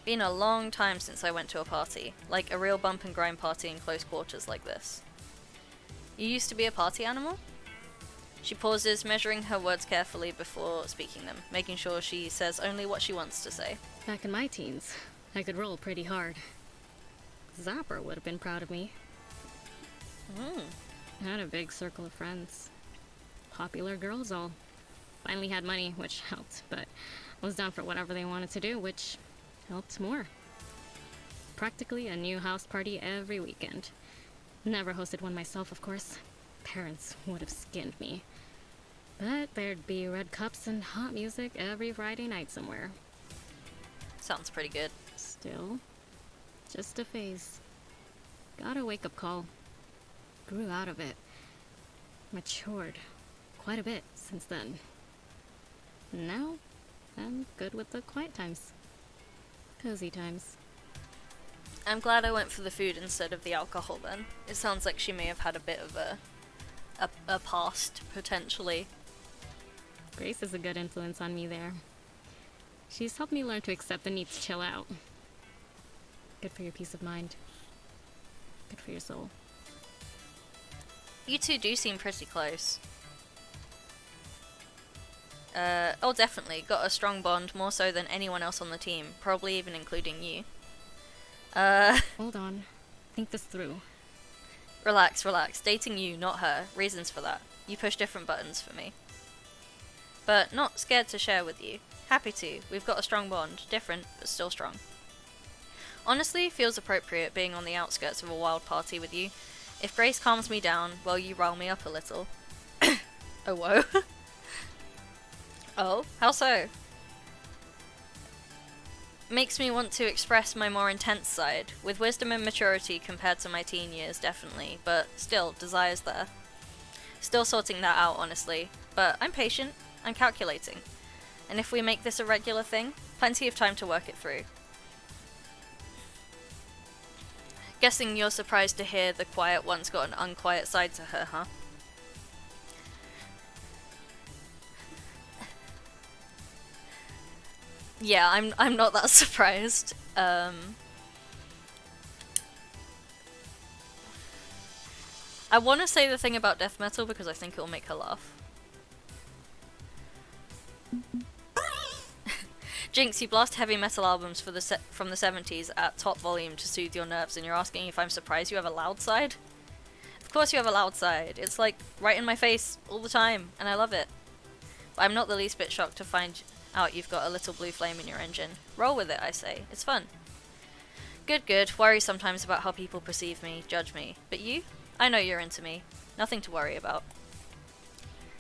Been a long time since I went to a party, like a real bump and grind party in close quarters like this. You used to be a party animal? She pauses, measuring her words carefully before speaking them, making sure she says only what she wants to say. Back in my teens, I could roll pretty hard. Zapper would have been proud of me. I had a big circle of friends. Popular girls all. Finally had money, which helped, but was down for whatever they wanted to do, which helped more. Practically a new house party every weekend. Never hosted one myself, of course. Parents would have skinned me. But there'd be red cups and hot music every Friday night somewhere. Sounds pretty good. Still, just a phase. Got a wake-up call. Grew out of it. Matured quite a bit since then. Now, I'm good with the quiet times. Cozy times. I'm glad I went for the food instead of the alcohol then. It sounds like she may have had a bit of a past, potentially. Grace is a good influence on me there. She's helped me learn to accept the need to chill out. Good for your peace of mind. Good for your soul. You two do seem pretty close. Oh definitely, got a strong bond, more so than anyone else on the team, probably even including you. Hold on. Think this through. Relax, relax. Dating you, not her. Reasons for that. You push different buttons for me. But not scared to share with you. Happy to. We've got a strong bond. Different, but still strong. Honestly, feels appropriate being on the outskirts of a wild party with you. If Grace calms me down, well, you rile me up a little. Oh, whoa. Oh, how so? Makes me want to express my more intense side, with wisdom and maturity compared to my teen years, definitely, but still, desire's there. Still sorting that out, honestly, but I'm patient, I'm calculating. And if we make this a regular thing, plenty of time to work it through. Guessing you're surprised to hear the quiet one's got an unquiet side to her, huh? Yeah, I'm not that surprised. I want to say the thing about death metal because I think it'll make her laugh. Jynx, you blast heavy metal albums for from the 70s at top volume to soothe your nerves, and you're asking if I'm surprised you have a loud side? Of course you have a loud side. It's like right in my face all the time, and I love it. But I'm not the least bit shocked to find out you've got a little blue flame in your engine. Roll with it, I say. It's fun. Good, good. Worry sometimes about how people perceive me, judge me. But you? I know you're into me. Nothing to worry about.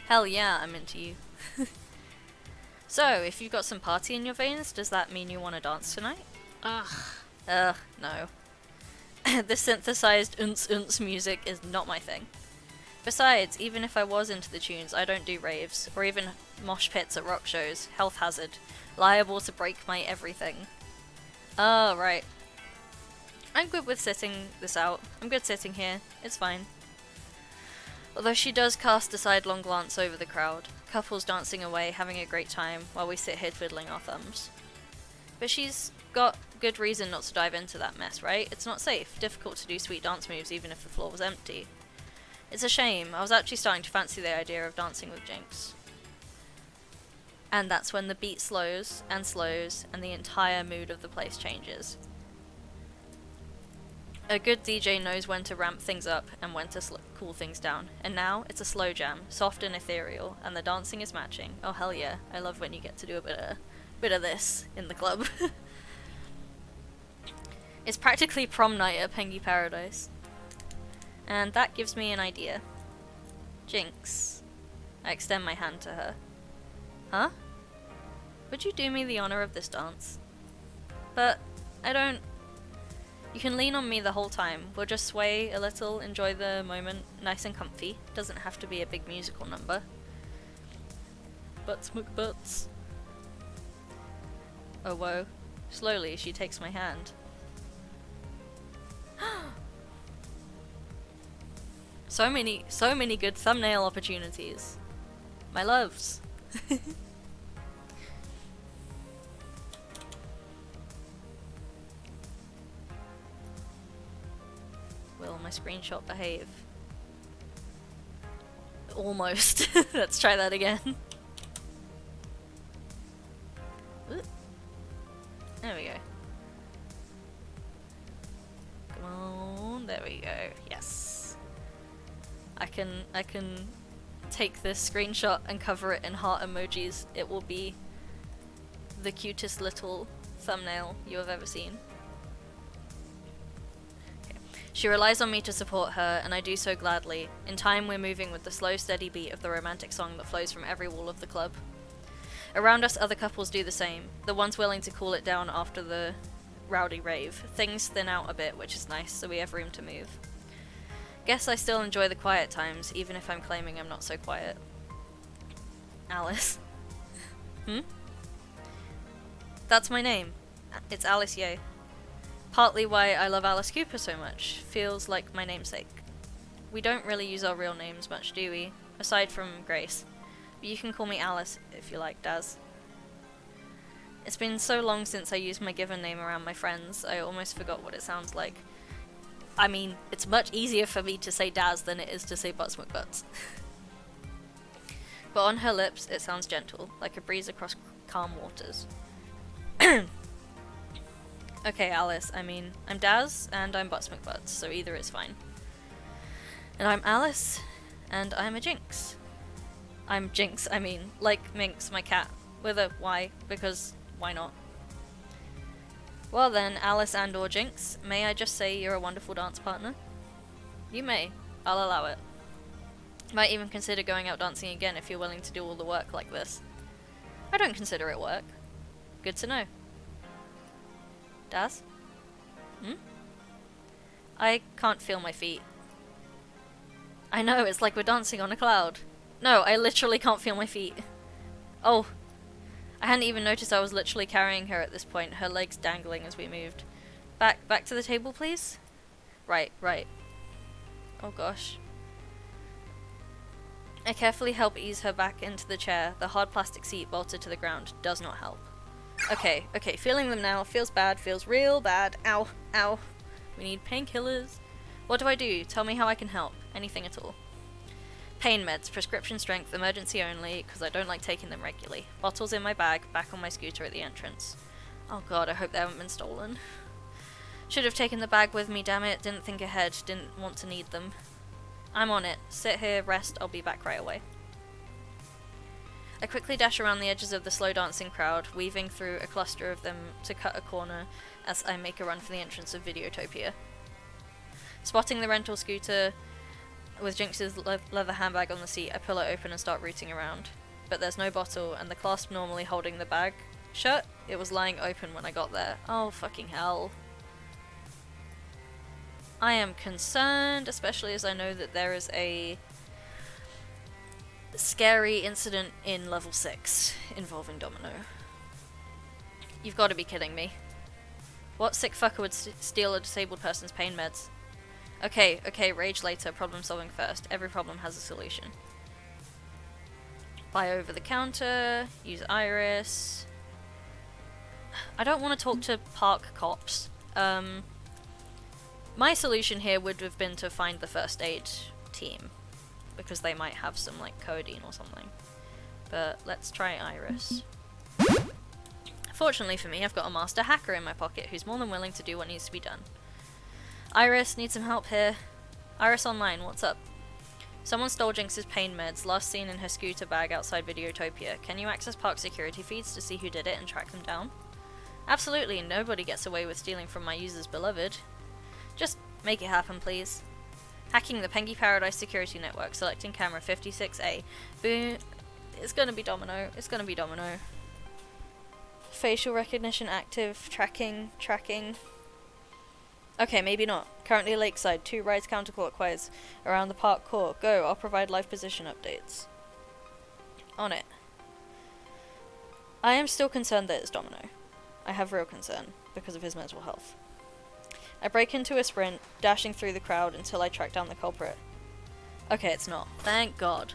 Hell yeah, I'm into you. So, if you've got some party in your veins, does that mean you want to dance tonight? Ugh. No. The synthesized unts music is not my thing. Besides, even if I was into the tunes, I don't do raves, or even mosh pits at rock shows. Health hazard. Liable to break my everything. Oh, right. I'm good with sitting this out. I'm good sitting here. It's fine. Although she does cast a sidelong glance over the crowd. Couples dancing away, having a great time, while we sit here twiddling our thumbs. But she's got good reason not to dive into that mess, right? It's not safe. Difficult to do sweet dance moves even if the floor was empty. It's a shame. I was actually starting to fancy the idea of dancing with Jynx. And that's when the beat slows, and the entire mood of the place changes. A good DJ knows when to ramp things up and when to cool things down. And now, it's a slow jam, soft and ethereal, and the dancing is matching. Oh hell yeah, I love when you get to do a bit of this in the club. It's practically prom night at Pengy Paradise. And that gives me an idea. Jynx. I extend my hand to her. Huh? Would you do me the honor of this dance? But, I don't... You can lean on me the whole time. We'll just sway a little, enjoy the moment, nice and comfy. Doesn't have to be a big musical number. ButtsMcButts. Oh whoa. Slowly, she takes my hand. So many good thumbnail opportunities. My loves. Will my screenshot behave? Almost. Let's try that again. Ooh. There we go. Come on, there we go. Yes. I can take this screenshot and cover it in heart emojis. It will be the cutest little thumbnail you have ever seen. She relies on me to support her, and I do so gladly. In time, we're moving with the slow, steady beat of the romantic song that flows from every wall of the club. Around us, other couples do the same, the ones willing to cool it down after the rowdy rave. Things thin out a bit, which is nice, so we have room to move. Guess I still enjoy the quiet times, even if I'm claiming I'm not so quiet. Alice. That's my name. It's Alice Ye. Partly why I love Alice Cooper so much. Feels like my namesake. We don't really use our real names much, do we? Aside from Grace. But you can call me Alice if you like, Daz. It's been so long since I used my given name around my friends, I almost forgot what it sounds like. I mean, it's much easier for me to say Daz than it is to say ButtsMcButts. But on her lips, it sounds gentle, like a breeze across calm waters. Okay, Alice, I mean, I'm Daz, and I'm ButtsMcButts, so either is fine. And I'm Alice, and I'm a Jynx. I'm Jynx, I mean, like Minx, my cat, with a Y, because why not? Well then, Alice and or Jynx, may I just say you're a wonderful dance partner? You may. I'll allow it. Might even consider going out dancing again if you're willing to do all the work like this. I don't consider it work. Good to know. Daz? I can't feel my feet. I know, it's like we're dancing on a cloud. No, I literally can't feel my feet. Oh. I hadn't even noticed I was literally carrying her at this point, her legs dangling as we moved. Back to the table, please? Right. Oh gosh. I carefully help ease her back into the chair. The hard plastic seat bolted to the ground does not help. Okay, feeling them now. Feels bad, feels real bad. Ow. We need painkillers. What do I do? Tell me how I can help. Anything at all. Pain meds, prescription strength, emergency only, because I don't like taking them regularly. Bottles in my bag, back on my scooter at the entrance. Oh god, I hope they haven't been stolen. Should have taken the bag with me, damn it. Didn't think ahead, didn't want to need them. I'm on it. Sit here, rest, I'll be back right away. I quickly dash around the edges of the slow dancing crowd, weaving through a cluster of them to cut a corner as I make a run for the entrance of Videotopia. Spotting the rental scooter with Jynx's leather handbag on the seat, I pull it open and start rooting around. But there's no bottle, and the clasp normally holding the bag shut, it was lying open when I got there. Oh, fucking hell. I am concerned, especially as I know that there is a scary incident in level 6 involving Domino. You've got to be kidding me. What sick fucker would steal a disabled person's pain meds? Okay, rage later, problem solving first. Every problem has a solution. Buy over the counter, use Iris. I don't want to talk to park cops. My solution here would have been to find the first aid team, because they might have some, like, codeine or something. But let's try Iris. Fortunately for me, I've got a master hacker in my pocket who's more than willing to do what needs to be done. Iris, need some help here. Iris Online, what's up? Someone stole Jynx's pain meds, last seen in her scooter bag outside Videotopia. Can you access park security feeds to see who did it and track them down? Absolutely, nobody gets away with stealing from my users beloved. Just make it happen, please. Hacking the Pengy Paradise security network, selecting camera 56A. Boom. It's gonna be Domino. Facial recognition active. Tracking. Okay, maybe not. Currently Lakeside, 2 rides counterclockwise around the park core. Go, I'll provide live position updates. On it. I am still concerned that it's Domino. I have real concern, because of his mental health. I break into a sprint, dashing through the crowd until I track down the culprit. Okay, it's not. Thank God.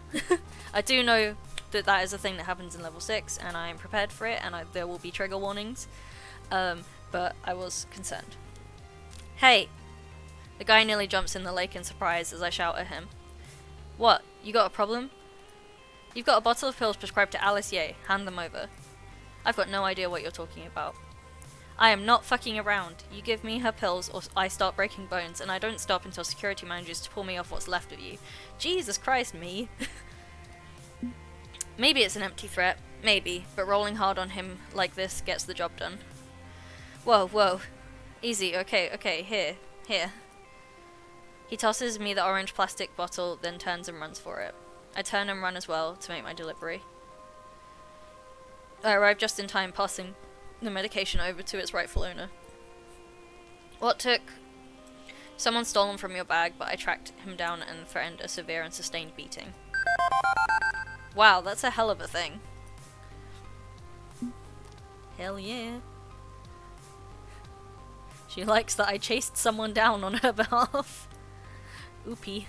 I do know that that is a thing that happens in level 6, and I am prepared for it, and there will be trigger warnings. But I was concerned. Hey! The guy nearly jumps in the lake in surprise as I shout at him. What? You got a problem? You've got a bottle of pills prescribed to Alice Ye. Hand them over. I've got no idea what you're talking about. I am not fucking around. You give me her pills or I start breaking bones, and I don't stop until security manages to pull me off what's left of you. Jesus Christ, me. Maybe it's an empty threat. Maybe. But rolling hard on him like this gets the job done. Whoa. Easy, okay, here. He tosses me the orange plastic bottle, then turns and runs for it. I turn and run as well to make my delivery. I arrive just in time, passing the medication over to its rightful owner. What took? Someone stolen from your bag, but I tracked him down and threatened a severe and sustained beating. Wow, that's a hell of a thing. Hell yeah. She likes that I chased someone down on her behalf. Oopie.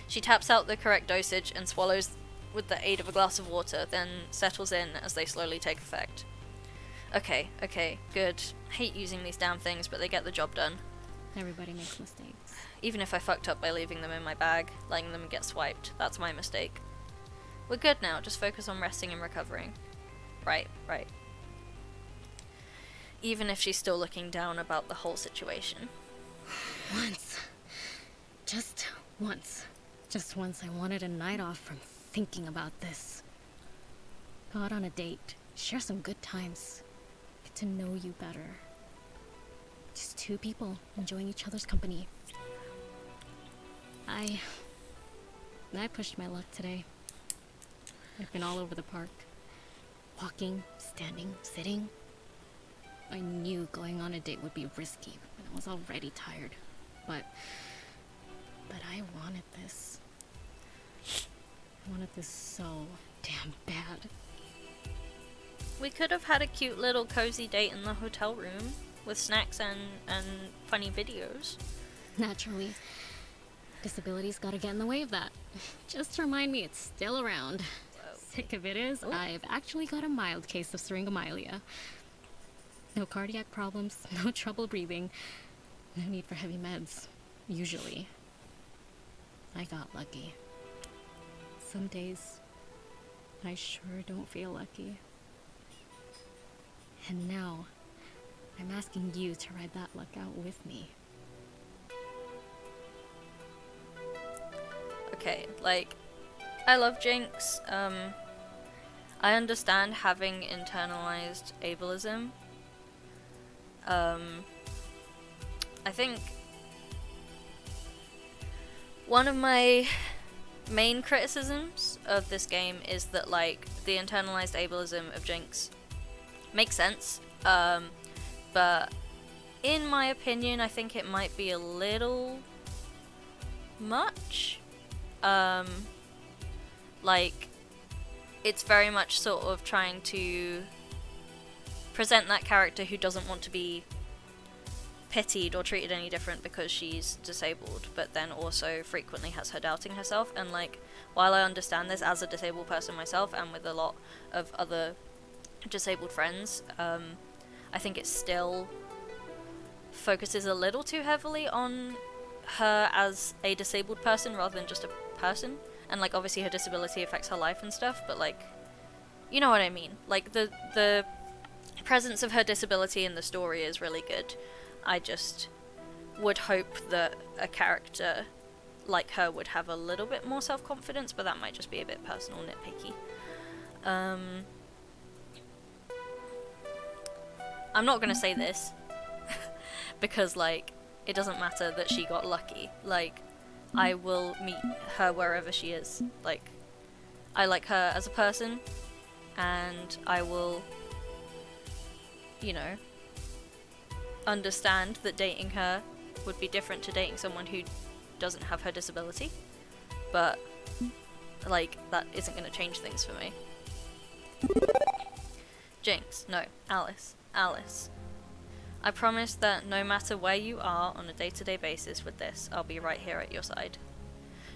She taps out the correct dosage and swallows with the aid of a glass of water, then settles in as they slowly take effect. Okay, good. Hate using these damn things, but they get the job done. Everybody makes mistakes. Even if I fucked up by leaving them in my bag, letting them get swiped, that's my mistake. We're good now, just focus on resting and recovering. Right. even if she's still looking down about the whole situation. Once. Just once. Just once I wanted a night off from thinking about this. Go out on a date. Share some good times. Get to know you better. Just two people enjoying each other's company. I pushed my luck today. I've been all over the park. Walking, standing, sitting. I knew going on a date would be risky, and I was already tired. But I wanted this. I wanted this so damn bad. We could have had a cute little cozy date in the hotel room with snacks and funny videos. Naturally. Disability's gotta get in the way of that. Just remind me it's still around. Sick of it is, I've actually got a mild case of syringomyelia. No cardiac problems, no trouble breathing, no need for heavy meds, usually. I got lucky. Some days, I sure don't feel lucky. And now, I'm asking you to ride that luck out with me. Okay, like, I love Jynx. I understand having internalized ableism. I think one of my main criticisms of this game is that, like, the internalized ableism of Jynx makes sense, but in my opinion, I think it might be a little much. Like, it's very much sort of trying to present that character who doesn't want to be pitied or treated any different because she's disabled, but then also frequently has her doubting herself. And, like, while I understand this as a disabled person myself and with a lot of other disabled friends, I think it still focuses a little too heavily on her as a disabled person rather than just a person. And, like, obviously her disability affects her life and stuff, but, like, you know what I mean. Like, the presence of her disability in the story is really good. I just would hope that a character like her would have a little bit more self-confidence, but that might just be a bit personal nitpicky. I'm not gonna say this because, like, it doesn't matter that she got lucky. Like, I will meet her wherever she is. Like, I like her as a person, and I will, you know, understand that dating her would be different to dating someone who doesn't have her disability. But, like, that isn't going to change things for me. Jynx, no, Alice. I promise that no matter where you are on a day-to-day basis with this, I'll be right here at your side.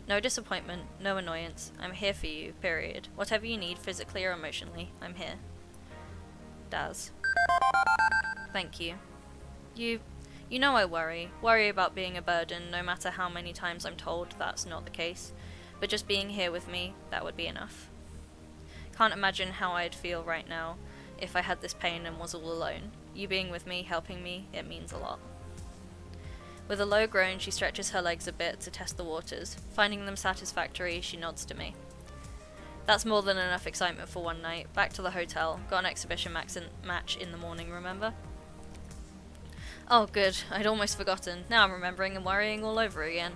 No disappointment, no annoyance. I'm here for you, period. Whatever you need, physically or emotionally, I'm here. Daz. Thank you. You know I worry about being a burden, no matter how many times I'm told that's not the case. But just being here with me, that would be enough. Can't imagine how I'd feel right now if I had this pain and was all alone. You being with me, helping me, it means a lot. With a low groan, she stretches her legs a bit to test the waters. Finding them satisfactory, she nods to me. That's more than enough excitement for one night. Back to the hotel. Got an exhibition match in the morning, remember? Oh good, I'd almost forgotten. Now I'm remembering and worrying all over again.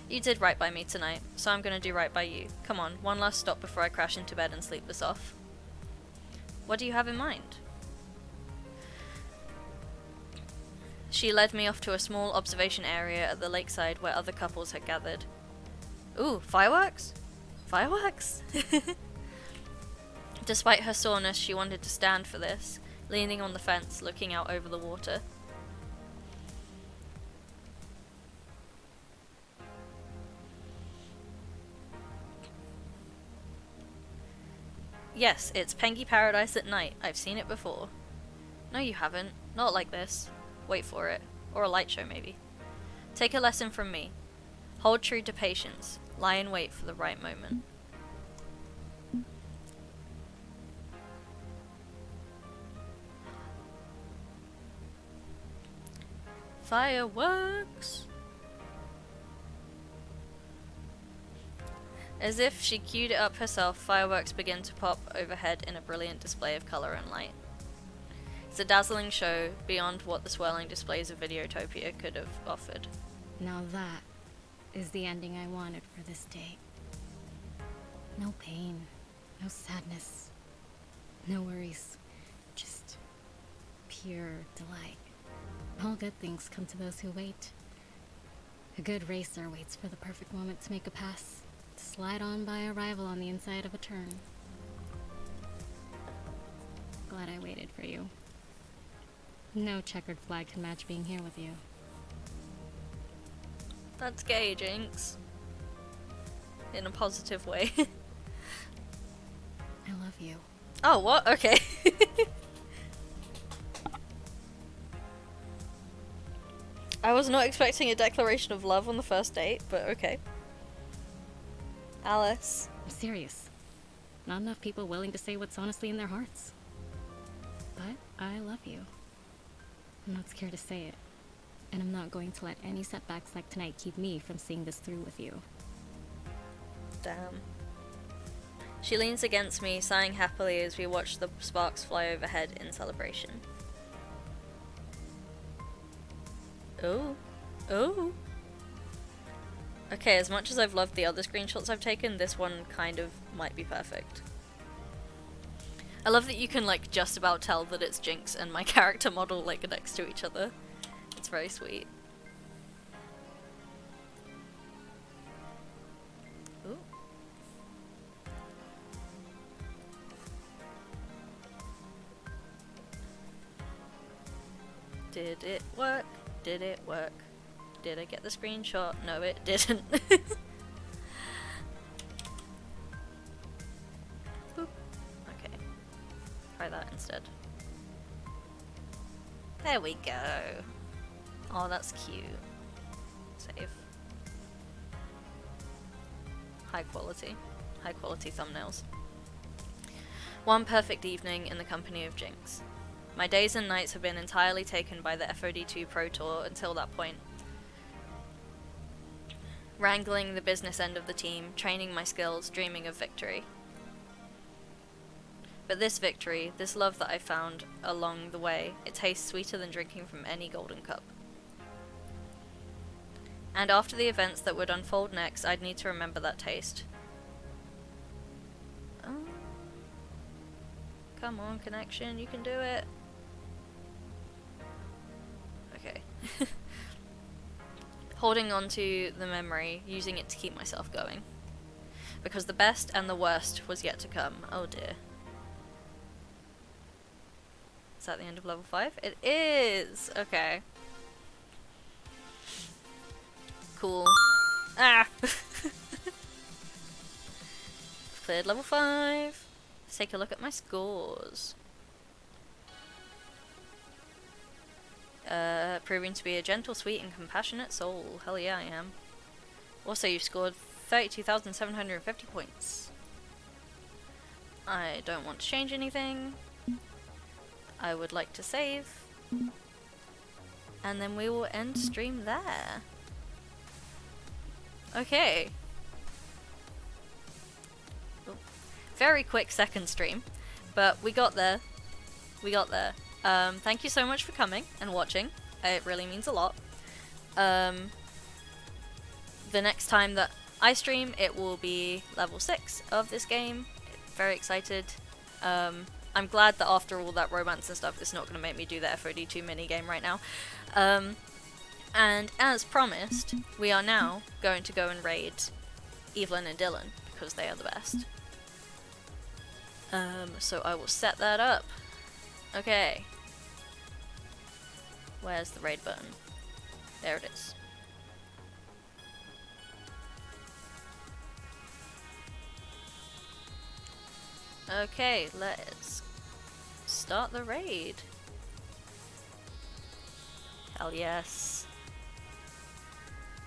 You did right by me tonight, so I'm gonna do right by you. Come on, one last stop before I crash into bed and sleep this off. What do you have in mind? She led me off to a small observation area at the lakeside where other couples had gathered. Ooh, fireworks? Fireworks? Despite her soreness, she wanted to stand for this, leaning on the fence, looking out over the water. Yes, it's Pengy Paradise at night. I've seen it before. No, you haven't. Not like this. Wait for it. Or a light show, maybe. Take a lesson from me. Hold true to patience. Lie in wait for the right moment. Fireworks! As if she queued it up herself, fireworks begin to pop overhead in a brilliant display of colour and light. It's a dazzling show beyond what the swirling displays of Videotopia could have offered. Now that is the ending I wanted for this day. No pain, no sadness, no worries, just pure delight. All good things come to those who wait. A good racer waits for the perfect moment to make a pass, to slide on by a rival on the inside of a turn. Glad I waited for you. No checkered flag can match being here with you. That's gay, Jynx. In a positive way. I love you. Oh, what? Okay. I was not expecting a declaration of love on the first date, but okay. Alice. I'm serious. Not enough people willing to say what's honestly in their hearts. But I love you. I'm not scared to say it. And I'm not going to let any setbacks like tonight keep me from seeing this through with you. Damn. She leans against me, sighing happily as we watch the sparks fly overhead in celebration. Oh. Oh. Okay, as much as I've loved the other screenshots I've taken, this one kind of might be perfect. I love that you can, like, just about tell that it's Jynx and my character model, like, next to each other. It's very sweet. Ooh. Did it work? Did it work? Did I get the screenshot? No, it didn't. Boop. Okay. Try that instead. There we go. Oh, that's cute. Save. High quality. High quality thumbnails. One perfect evening in the company of Jynx. My days and nights have been entirely taken by the FOD2 Pro Tour until that point. Wrangling the business end of the team, training my skills, dreaming of victory. But this victory, this love that I found along the way, it tastes sweeter than drinking from any golden cup. And after the events that would unfold next, I'd need to remember that taste. Oh. Come on, connection, you can do it. Okay. Holding on to the memory, using it to keep myself going. Because the best and the worst was yet to come. Oh dear. Is that the end of level 5? It is! Okay. Cool. Ah! Cleared level 5. Let's take a look at my scores. Proving to be a gentle, sweet, and compassionate soul. Hell yeah, I am. Also, you've scored 32,750 points. I don't want to change anything. I would like to save. And then we will end stream there. Okay. Oh. Very quick second stream, but we got there. We got there. Thank you so much for coming and watching. It really means a lot. The next time that I stream, it will be level 6 of this game. Very excited. I'm glad that after all that romance and stuff, it's not going to make me do the FOD2 minigame right now. And as promised, we are now going to go and raid Evelyn and Dylan, because they are the best. So I will set that up. Okay. Where's the raid button? There it is. Okay, let's start the raid. Hell yes.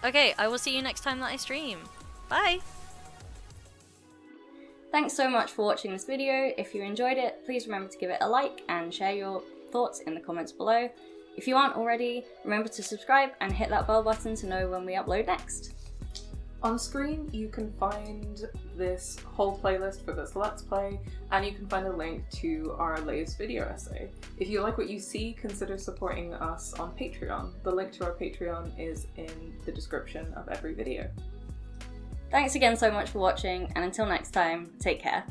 Okay, I will see you next time that I stream. Bye! Thanks so much for watching this video. If you enjoyed it, please remember to give it a like and share your thoughts in the comments below. If you aren't already, remember to subscribe and hit that bell button to know when we upload next. On screen, you can find this whole playlist for this Let's Play, and you can find a link to our latest video essay. If you like what you see, consider supporting us on Patreon. The link to our Patreon is in the description of every video. Thanks again so much for watching, and until next time, take care.